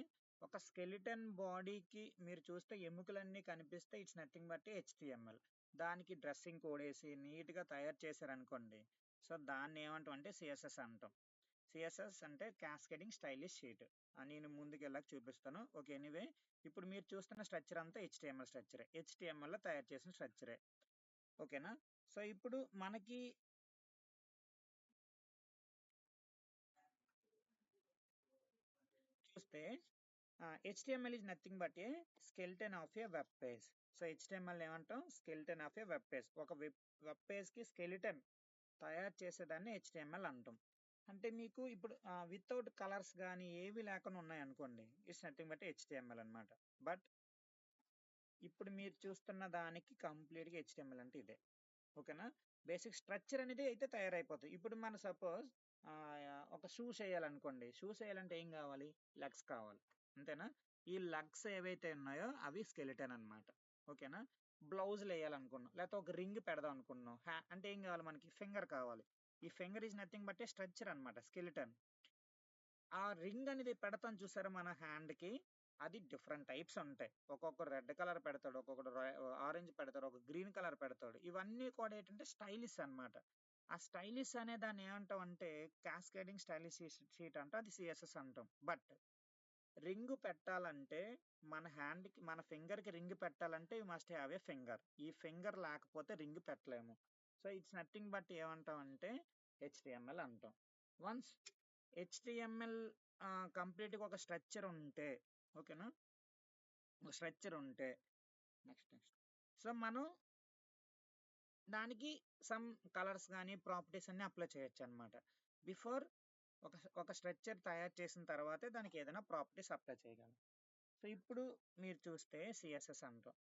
ఒక స్కెలిటన్ బాడీకి మీరు చూస్తే ఎముకలన్నీ కనిపిస్తే ఇట్స్ నథింగ్ బట్ HTML. దానికి డ్రెస్సింగ్ కోడ్ వేసి నీట్గా తయారు చేశారనుకోండి, సో దాన్ని ఏమంటాం అంటే CSS అంటాం. CSS అంటే క్యాస్కేడింగ్ స్టైలిష్ షీట్. నేను ముందుకు వెళ్ళాక చూపిస్తాను. ఓకే, ఎనీవే ఇప్పుడు మీరు చూస్తున్న స్ట్రక్చర్ అంతా HTML స్ట్రక్చరే, HTMLలో తయారు చేసిన స్ట్రక్చరే. ఓకేనా? సో ఇప్పుడు మనకి చూస్తే HTML is nothing but A skeleton of a web page. So HTML ఏమంటాం? Skeleton of a web page. ఒక వెబ్ పేజ్కి స్కెలిటన్ తయారు చేసేదాన్ని HTML అంటాం. అంటే మీకు ఇప్పుడు వితౌట్ కలర్స్ కానీ ఏవి లేకుండా ఉన్నాయనుకోండి, ఇట్స్ నథింగ్ బట్ HTML అనమాట. బట్ ఇప్పుడు మీరు చూస్తున్న దానికి కంప్లీట్గా HTML అంటే ఇదే. ఓకేనా? బేసిక్ స్ట్రక్చర్ అనేది అయితే తయారైపోతుంది. ఇప్పుడు మన సపోజ్ ఒక షూస్ వేయాలనుకోండి, షూస్ వేయాలంటే ఏం కావాలి? లెగ్స్ కావాలి, అంతేనా? ఈ లెగ్స్ ఏవైతే ఉన్నాయో అవి స్కెలిటన్ అనమాట. ఓకేనా? బ్లౌజులు వేయాలనుకున్నాం, లేకపోతే ఒక రింగ్ పెడదాం అనుకున్నాం, అంటే ఏం కావాలి మనకి? ఫింగర్ కావాలి. ఈ finger is nothing but A structure అనమాట, స్కెలిటన్. ఆ రింగ్ అనేది పెడతాం చూసారా మన హ్యాండ్కి, అది డిఫరెంట్ టైప్స్ ఉంటాయి. ఒక్కొక్కరు రెడ్ కలర్ పెడతాడు, ఒక్కొక్కరు ఆరెంజ్ పెడతాడు, ఒక గ్రీన్ కలర్ పెడతాడు. ఇవన్నీ కూడా ఏంటంటే స్టైలిష్ అనమాట. ఆ స్టైలిష్ అనే దాన్ని ఏమంటాం అంటే క్యాస్కేడింగ్ స్టైలిష్ షీట్ అంటాం, అది CSS అంటాం. బట్ రింగ్ పెట్టాలంటే మన హ్యాండ్కి, మన ఫింగర్కి రింగ్ పెట్టాలంటే you must have A finger. ఈ ఫింగర్ లేకపోతే రింగ్ పెట్టలేము. సో ఇట్స్ నథింగ్ బట్ ఏమంటాం అంటే HTML అంటాం. వన్స్ HTML కంప్లీట్గా ఒక స్ట్రక్చర్ ఉంటే, ఓకేనా, ఒక స్ట్రక్చర్ ఉంటే నెక్స్ట్ సో మనం దానికి సమ్ కలర్స్ కానీ ప్రాపర్టీస్ అన్ని అప్లై చేయొచ్చు అనమాట. బిఫోర్ ఒక స్ట్రక్చర్ తయారు చేసిన తర్వాతే దానికి ఏదైనా ప్రాపర్టీస్ అప్లై చేయగలం. సో ఇప్పుడు మీరు చూస్తే సిఎస్ఎస్ అంటాం.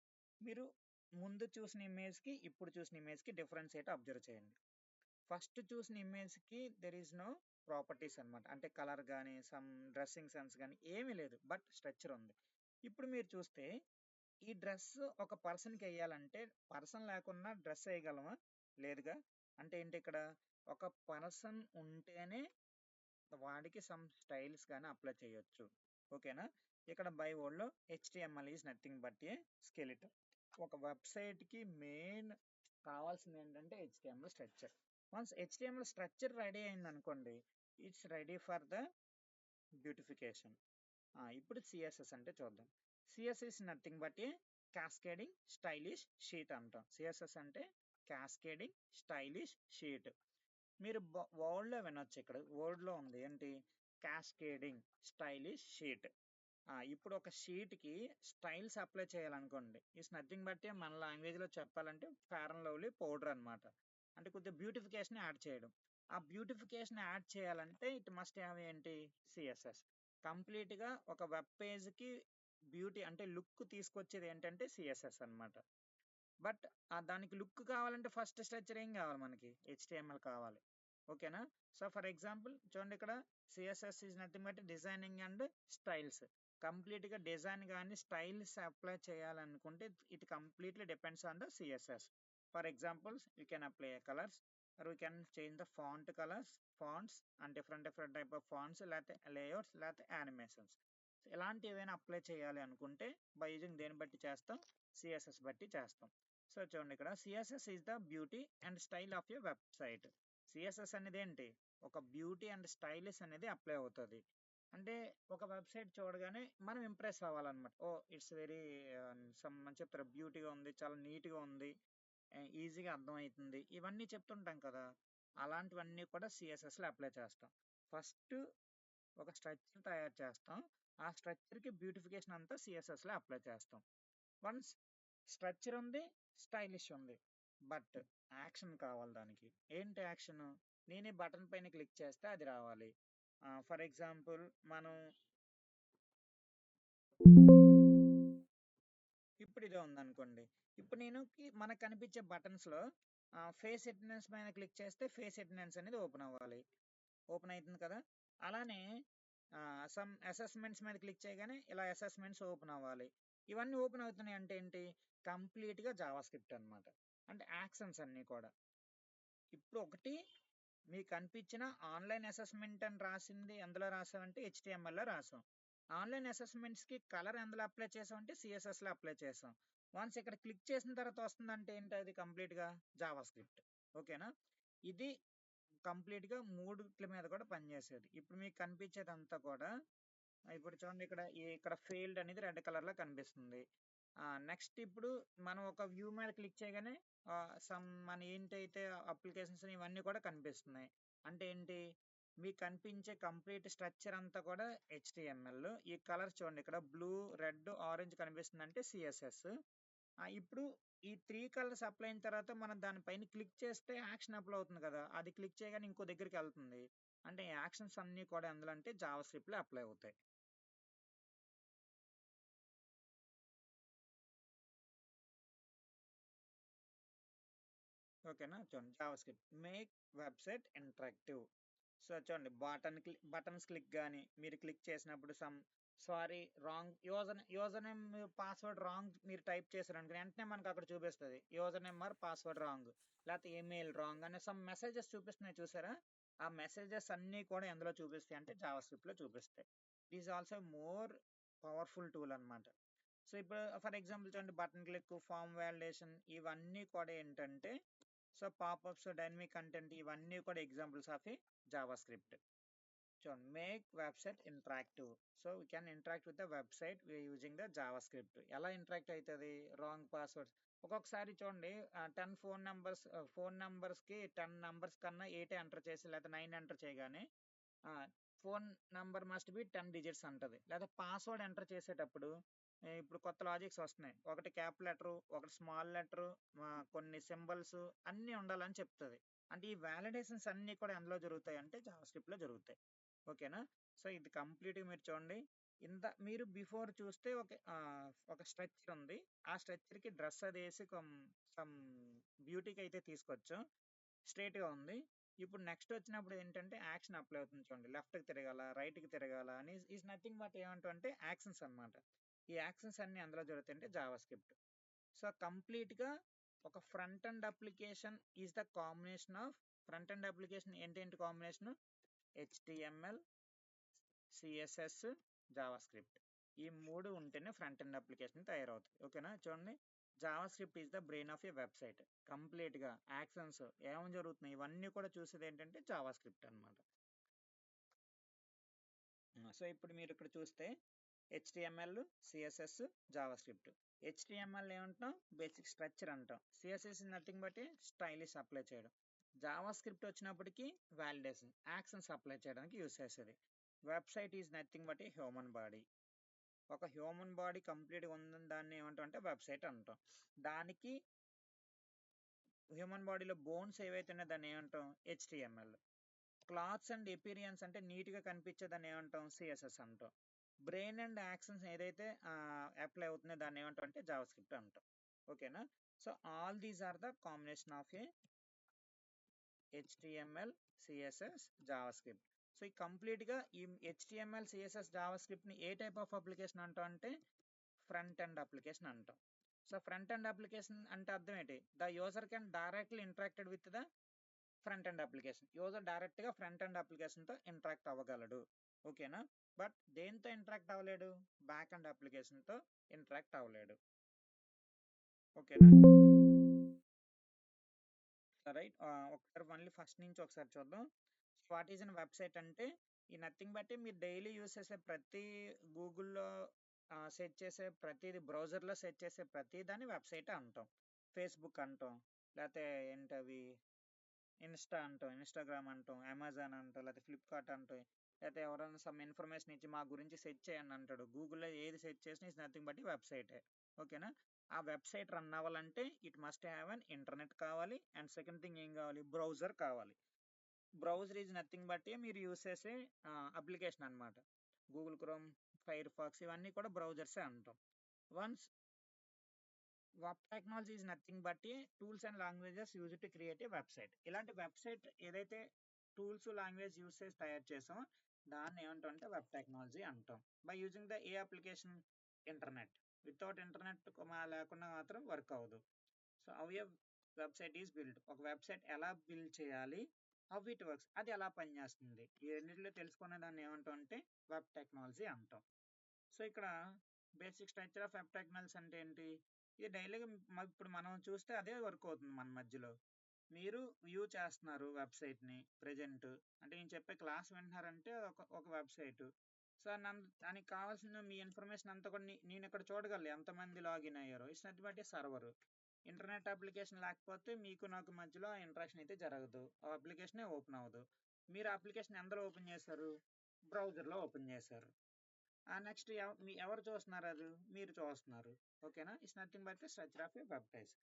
మీరు ముందు చూసిన ఇమేజ్కి ఇప్పుడు చూసిన ఇమేజ్కి డిఫరెన్స్ ఏంటో అబ్జర్వ్ చేయండి. ఫస్ట్ చూసిన ఇమేజ్కి దెర్ ఈజ్ నో ప్రాపర్టీస్ అనమాట, అంటే కలర్ కానీ సమ్ డ్రెస్సింగ్ సెన్స్ కానీ ఏమీ లేదు, బట్ స్ట్రక్చర్ ఉంది. ఇప్పుడు మీరు చూస్తే ఈ డ్రెస్ ఒక పర్సన్కి వేయాలంటే పర్సన్ లేకుండా డ్రెస్ వేయగలమా? లేదుగా. అంటే ఏంటి ఇక్కడ ఒక పర్సన్ ఉంటేనే వాడికి సమ్ స్టైల్స్ కానీ అప్లై చేయొచ్చు. ఓకేనా? ఇక్కడ బై వర్డ్లో HTML is nothing but a skeleton. ఒక వెబ్సైట్కి మెయిన్ కావాల్సింది ఏంటంటే HTML structure. Once HTML structure ready అయింది అనుకోండి, it's ready for the beautification. ఇప్పుడు సిఎస్ఎస్ అంటే చూద్దాం. CSS nothing but a cascading stylish sheet అంటాం. సిఎస్ఎస్ అంటే క్యాస్కేడింగ్ స్టైలిష్ షీట్. మీరు వర్డ్లో వినొచ్చు, ఇక్కడ వర్డ్లో ఉంది ఏంటి, క్యాస్కేడింగ్ స్టైలిష్ షీట్. ఇప్పుడు ఒక షీట్కి స్టైల్స్ అప్లై చేయాలనుకోండి, ఇట్స్ నథింగ్ బట్ మన లాంగ్వేజ్లో చెప్పాలంటే ఫెయిర్ అండ్ లవ్లీ పౌడర్ అనమాట. అంటే కొద్దిగా బ్యూటిఫికేషన్ యాడ్ చేయడం. ఆ బ్యూటిఫికేషన్ యాడ్ చేయాలంటే ఇట్ మస్ట్ హ్యావ్ ఏంటి, సిఎస్ఎస్. కంప్లీట్గా ఒక వెబ్ పేజ్కి బ్యూటీ అంటే లుక్ తీసుకొచ్చేది ఏంటంటే సిఎస్ఎస్ అనమాట. బట్ దానికి లుక్ కావాలంటే ఫస్ట్ స్ట్రక్చర్ ఏం కావాలి మనకి, HTML కావాలి. ఓకేనా? సో ఫర్ ఎగ్జాంపుల్ చూడండి, ఇక్కడ CSS is nothing but designing and styles. కంప్లీట్గా డిజైన్ కానీ స్టైల్స్ అప్లై చేయాలనుకుంటే it completely depends on the CSS. For examples you can apply colours or we can change the font colors, fonts and different type of fonts, లేకపోతే layouts లేకపోతే animations. ఇలాంటి ఏవైనా apply చేయాలి అనుకుంటే by using దేని బట్టి చేస్తాం, సిఎస్ఎస్ బట్టి చేస్తాం. సో చూడండి, ఇక్కడ CSS is the beauty and style of your website. CSS అనేది ఏంటి, ఒక బ్యూటీ అండ్ స్టైలిష్ అనేది అప్లై అవుతుంది. అంటే ఒక వెబ్సైట్ చూడగానే మనం ఇంప్రెస్ అవ్వాలన్నమాట. ఓ ఇట్స్ వెరీ సమ్ అని చెప్తారు, బ్యూటీగా ఉంది, చాలా నీట్గా ఉంది, ఈజీగా అర్థమవుతుంది, ఇవన్నీ చెప్తుంటాం కదా. అలాంటివన్నీ కూడా సిఎస్ఎస్లో అప్లై చేస్తాం. ఫస్ట్ ఒక స్ట్రక్చర్ తయారు చేస్తాం, ఆ స్ట్రక్చర్కి బ్యూటిఫికేషన్ అంతా సిఎస్ఎస్లో అప్లై చేస్తాం. వన్స్ స్ట్రక్చర్ ఉంది, స్టైలిష్ ఉంది, బట్ యాక్షన్ కావాలి దానికి. ఏంటి యాక్షన్? నేనే బటన్ పైన క్లిక్ చేస్తే అది రావాలి. ఫర్ ఎగ్జాంపుల్ మనం ఇప్పుడు ఇదే ఉందనుకోండి, ఇప్పుడు నేను మనకు కనిపించే బటన్స్లో ఫేస్ అటెండెన్స్ పైన క్లిక్ చేస్తే ఫేస్ అటెండెన్స్ అనేది ఓపెన్ అవ్వాలి. ఓపెన్ అవుతుంది కదా. అలానే సమ్ అసెస్మెంట్స్ మీద క్లిక్ చేయగానే ఇలా అసెస్మెంట్స్ ఓపెన్ అవ్వాలి. ఇవన్నీ ఓపెన్ అవుతున్నాయి అంటే ఏంటి, కంప్లీట్గా జావా స్క్రిప్ట్ అనమాట. అంటే యాక్షన్స్ అన్నీ కూడా. ఇప్పుడు ఒకటి మీకు కనిపించిన ఆన్లైన్ అసెస్మెంట్ అని రాసింది ఎందులో రాసామంటే HTMLలో రాసాం. ఆన్లైన్ అసెస్మెంట్స్కి కలర్ ఎందులో అప్లై చేసామంటే సిఎస్ఎస్లో అప్లై చేసాం. వన్స్ ఇక్కడ క్లిక్ చేసిన తర్వాత వస్తుందంటే ఏంటి, అది కంప్లీట్గా జావా స్క్రిప్ట్. ఓకేనా? ఇది కంప్లీట్గా మూడిట్ల మీద కూడా పనిచేసేది. ఇప్పుడు మీకు కనిపించేదంతా కూడా, ఇప్పుడు చూడండి, ఇక్కడ ఫెయిల్డ్ అనేది రెడ్ కలర్లో కనిపిస్తుంది. నెక్స్ట్ ఇప్పుడు మనం ఒక వ్యూ మీద క్లిక్ చేయగానే సమ్ మన ఏంటైతే అప్లికేషన్స్ ఇవన్నీ కూడా కనిపిస్తున్నాయి. అంటే ఏంటి, మీకు కనిపించే కంప్లీట్ స్ట్రక్చర్ అంతా కూడా HTML. ఈ కలర్స్ చూడండి, ఇక్కడ బ్లూ, రెడ్, ఆరెంజ్ కనిపిస్తుంది అంటే సిఎస్ఎస్. ఇప్పుడు ఈ 3 కలర్స్ అప్లై అయిన తర్వాత మనం దానిపైన క్లిక్ చేస్తే యాక్షన్ అప్లై అవుతుంది కదా, అది క్లిక్ చేయగానే ఇంకో దగ్గరికి వెళ్తుంది. అంటే యాక్షన్స్ అన్నీ కూడా ఎందులో అంటే జావా స్క్రిప్ట్లో అప్లై అవుతాయి. ఓకేనా? చూడండి, Java script make website interactive. So చూడండి, బటన్స్ క్లిక్ కానీ మీరు క్లిక్ చేసినప్పుడు sorry wrong user name password wrong మీరు టైప్ చేశారనుకుని వెంటనే మనకు అక్కడ చూపిస్తుంది user name or password wrong, లేకపోతే ఈమెయిల్ రాంగ్ అనే సమ్ మెసేజెస్ చూపిస్తున్నాయి చూసారా. ఆ మెసేజెస్ అన్నీ కూడా ఎందులో చూపిస్తాయి అంటే జావా స్క్రిప్ట్లో చూపిస్తాయి. Is also more powerful tool అనమాట. సో ఇప్పుడు ఫర్ ఎగ్జాంపుల్ చూడండి, బటన్ క్లిక్, ఫామ్ వ్యాలిడేషన్, ఇవన్నీ కూడా ఏంటంటే సో పాపప్స్, డైనమిక్ కంటెంట్, ఇవన్నీ కూడా examples of a JavaScript. చూడండి, make website interactive. So we can interact with the website using the JavaScript. ఎలా ఇంటరాక్ట్ అవుతుంది, రాంగ్ పాస్వర్డ్స్ ఒక్కొక్కసారి చూడండి 10 ఫోన్ నెంబర్స్కి 10 నెంబర్స్ కన్నా 8 ఎంటర్ చేసి లేదా 9 ఎంటర్ చేయగానే phone number must be 10 digits అంటది. లేదా పాస్వర్డ్ ఎంటర్ చేసేటప్పుడు ఇప్పుడు కొత్త లాజిక్స్ వస్తున్నాయి, ఒకటి క్యాప్ లెటరు, ఒకటి స్మాల్ లెటరు, కొన్ని సింబల్స్ అన్నీ ఉండాలని చెప్తుంది. అంటే ఈ వ్యాలిడేషన్స్ అన్నీ కూడా ఎందులో జరుగుతాయి అంటే జావా స్క్రిప్ట్లో జరుగుతాయి. ఓకేనా. సో ఇది కంప్లీట్గా మీరు చూడండి. ఇంత మీరు బిఫోర్ చూస్తే ఒక స్ట్రక్చర్ ఉంది. ఆ స్ట్రక్చర్కి డ్రెస్ అది వేసి సమ్ బ్యూటీకి అయితే తీసుకొచ్చు. స్ట్రైట్గా ఉంది. ఇప్పుడు నెక్స్ట్ వచ్చినప్పుడు ఏంటంటే యాక్షన్ అప్లై అవుతుంది చూడండి. లెఫ్ట్కి తిరగాల, రైట్కి తిరగాల అని ఈజ్ నథింగ్ బట్ ఏమంటే యాక్షన్స్ అన్నమాట. ఈ యాక్షన్స్ అన్ని అందులో జరుగుతాయంటే జావా స్క్రిప్ట్. సో కంప్లీట్గా ఒక front end application is the combination of front end application ఏంటేంటి combination HTML, CSS, JavaScript. ఈ మూడు ఉంటేనే ఫ్రంట్ ఎండ్ అప్లికేషన్ తయారవుతుంది. ఓకేనా. చూడండి, JavaScript is the brain of a website. కంప్లీట్గా యాక్షన్స్ ఏమని జరుగుతున్నాయి ఇవన్నీ కూడా చూసేది ఏంటంటే జావా స్క్రిప్ట్ అనమాట. సో ఇప్పుడు మీరు ఇక్కడ చూస్తే HTML, CSS, Java script. HTML ఏమంటాం, బేసిక్ స్ట్రక్చర్ అంటాం. CSS nothing but stylish apply చేయడం. జావా స్క్రిప్ట్ వచ్చినప్పటికీ వాలిడేషన్, యాక్షన్స్ అప్లై చేయడానికి యూస్ చేసేది. Website is nothing but a human body. ఒక హ్యూమన్ బాడీ కంప్లీట్గా ఉందని దాన్ని ఏమంటాం అంటే వెబ్సైట్ అంటాం. దానికి హ్యూమన్ బాడీలో బోన్స్ ఏవైతే ఉన్నాయో దాన్ని ఏమంటాం HTML. క్లాత్స్ అండ్ ఎపీరియన్స్ అంటే నీట్గా కనిపించేదాన్ని ఏమంటాం CSS అంటాం. బ్రెయిన్ అండ్ యాక్షన్స్ ఏదైతే అప్లై అవుతుందో దాన్ని ఏమంటాం అంటే జావా స్క్రిప్ట్ అంటాం. ఓకేనా. So all these are the combination of a HTML, CSS, JavaScript. So ఈ కంప్లీట్గా ఈ HTML, CSS, జావా స్క్రిప్ట్ని ఏ టైప్ ఆఫ్ అప్లికేషన్ అంటాం అంటే ఫ్రంట్ ఎండ్ అప్లికేషన్ అంటాం. సో ఫ్రంట్ ఎండ్ అప్లికేషన్ అంటే అర్థం ఏంటి, the user can directly interacted with the front end application. User డైరెక్ట్గా ఫ్రంట్ ఎండ్ అప్లికేషన్తో ఇంటరాక్ట్ అవ్వగలడు. ఓకేనా. బట్ దేంతో ఇంటరాక్ట్ అవ్వలేడు, బ్యాక్ ఎండ్ అప్లికేషన్తో ఇంటరాక్ట్ అవ్వలేడు. ఓకేనా. రైట్. ఒకసారి మళ్ళీ ఫస్ట్ నుంచి ఒకసారి చూద్దాం. వాట్ ఈజ్ అన్ వెబ్సైట్ అంటే ఈ నథింగ్ బట్టి మీరు డైలీ యూస్ చేసే ప్రతి గూగుల్లో సెర్చ్ చేసే ప్రతిది, బ్రౌజర్లో సెర్చ్ చేసే ప్రతి దాన్ని వెబ్సైట్ అంటాం. ఫేస్బుక్ అంటాం, లేకపోతే ఏంటవి ఇన్స్టా అంటాం, ఇన్స్టాగ్రామ్ అంటాం, అమెజాన్ అంటాం, లేకపోతే ఫ్లిప్కార్ట్ అంటాం, లేకపోతే ఎవరైనా సమ్ ఇన్ఫర్మేషన్ ఇచ్చి మా గురించి సెర్చ్ చేయండి అంటాడు. గూగుల్లో ఏది సెర్చ్ చేసినా ఇస్ నథింగ్ బట్టి వెబ్సైటే. ఓకేనా. ఆ వెబ్సైట్ రన్ అవ్వాలంటే it must have an internet కావాలి. అండ్ సెకండ్ థింగ్ ఏం కావాలి, బ్రౌజర్ కావాలి. బ్రౌజర్ ఈజ్ నథింగ్ బట్టి మీరు యూస్ చేసే అప్లికేషన్ అనమాట. గూగుల్ క్రోమ్, ఫైర్ ఫాక్స్ ఇవన్నీ కూడా బ్రౌజర్సే అంటాం. Once web technology is nothing but tools and languages use to create a website. ఇలాంటి వెబ్సైట్ ఏదైతే టూల్స్ లాంగ్వేజ్ యూస్ చేసి తయారు చేసామో దాన్ని ఏమంటాం అంటే వెబ్ టెక్నాలజీ అంటాం. By using the A application, internet. Without internet లేకుండా మాత్రం వర్క్ అవ్వదు. So how A website is build, ఒక వెబ్సైట్ ఎలా బిల్డ్ చేయాలి, హౌ ఇట్ వర్క్స్, అది ఎలా పనిచేస్తుంది, ఈ రెండింటిలో తెలుసుకునే దాన్ని ఏమంటాం అంటే వెబ్ టెక్నాలజీ అంటాం. సో ఇక్కడ basic structure of web technology అంటే ఏంటి, ఇది డైలీగా ఇప్పుడు మనం చూస్తే అదే వర్క్ అవుతుంది మన మధ్యలో. మీరు వ్యూ చేస్తున్నారు వెబ్సైట్ని ప్రజెంట్, అంటే నేను చెప్పే క్లాస్ వింటున్నారంటే ఒక వెబ్సైట్. సో దానికి కావాల్సిన మీ ఇన్ఫర్మేషన్ అంతా కూడా నేను ఇక్కడ చూడగలను ఎంతమంది లాగిన్ అయ్యారో. It's nothing but server. Internet application లేకపోతే మీకు నాకు మధ్యలో ఇంటరాక్షన్ అయితే జరగదు, ఆ అప్లికేషనే ఓపెన్ అవ్వదు. మీరు అప్లికేషన్ ఎందులో ఓపెన్ చేశారు, బ్రౌజర్లో ఓపెన్ చేశారు. నెక్స్ట్ ఎవరు చూస్తున్నారు, అది మీరు చూస్తున్నారు. ఓకేనా. It's nothing but structure of a web page.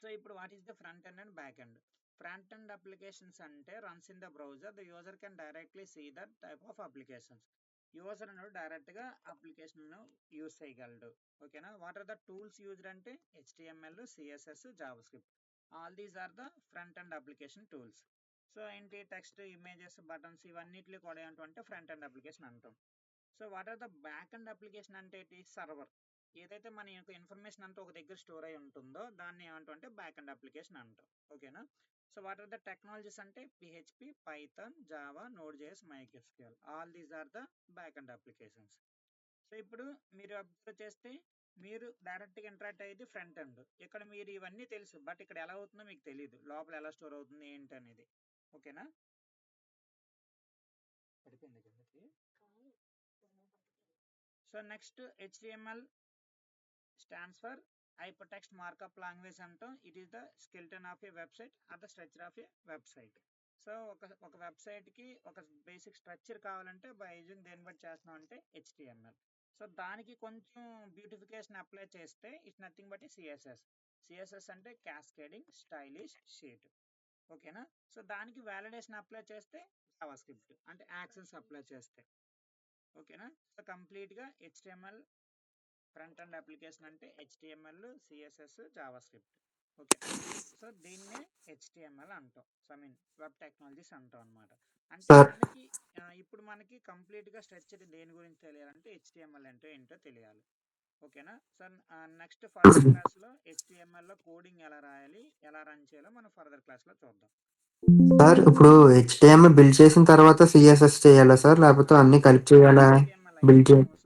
So ఇప్పుడు what is the front end and back end. Front end applications అంటే runs in the browser, the user can directly see that type of applications. User అనేది డైరెక్ట్గా application use చేయగలడు. ఓకేనా. What are the tools used అంటే HTML, CSS, JavaScript. All these are the front end application tools. So ఏంటి, text, images, buttons ఇవన్నిటిలో కూడా ఏంటంటే front end application అంటాం. So what are the back end application అంటే server. ఏదైతే మన యొక్క information అంతా ఒక దగ్గర స్టోర్ అయి ఉంటుందో దాన్ని ఏమంటాం అంటే బ్యాక్ ఎండ్ అప్లికేషన్ అంటాం. ఓకేనా. So what are the technologies అంటే PHP, python, java, node, MySQL. All these are the back end applications. సో ఇప్పుడు మీరు అబ్జర్వ్ చేస్తే మీరు డైరెక్ట్గా ఇంటరాక్ట్ అయ్యేది ఫ్రంట్ ఎండ్. ఇక్కడ మీరు ఇవన్నీ తెలుసు, బట్ ఇక్కడ ఎలా అవుతుందో మీకు తెలియదు, లోపల ఎలా స్టోర్ అవుతుంది ఏంటి అనేది. ఓకేనా. పడిపోయింది కిందకి. So next HTML stands for hypertext markup language అంటాం. It is the skeleton of a website are the structure of a website. So ఒక వెబ్సైట్కి ఒక బేసిక్ స్ట్రక్చర్ కావాలంటే బై యూజింగ్ దేని బట్టి చేస్తున్నాం అంటే HTML. సో దానికి కొంచెం బ్యూటిఫికేషన్ అప్లై చేస్తే ఇట్స్ నథింగ్ బట్ CSS అంటే క్యాస్కేడింగ్, స్టైలిష్, షీట్. ఓకేనా. సో దానికి వ్యాలిడేషన్ అప్లై చేస్తే జావా స్క్రిప్ట్ అంటే యాక్సెస్ అప్లై చేస్తే. ఓకేనా? సో కంప్లీట్గా హెచ్టిఎంఎల్ ఫ్రంట్ అండ్ అప్లికేషన్ అంటే HTML, CSS, Java script. Okay, so దీన్నే హెచ్టిఎంఎల్ అంటాం. So I mean web technologies అంటాం అనమాట. అంటే సార్ మనకి ఇప్పుడు మనకి కంప్లీట్గా స్ట్రక్చర్ దేని గురించి తెలియాలంటే హెచ్టిఎంఎల్ అంటే ఏంటో తెలియాలి. ఓకేనా సార్? నెక్స్ట్ ఫర్దర్ క్లాస్లో హెచ్టిఎంఎల్లో కోడింగ్ ఎలా రాయాలి, ఎలా రన్ చేయాలో మనం ఫర్దర్ క్లాస్లో చూద్దాం. సార్ ఇప్పుడు హెచ్టిఎంఎల్ బిల్డ్ చేసిన తర్వాత సిఎస్ఎస్ చేయాలా సార్, లేకపోతే అన్ని కలిపి చేయాలా? హెచ్టిఎంఎల్ బిల్డ్ అయితే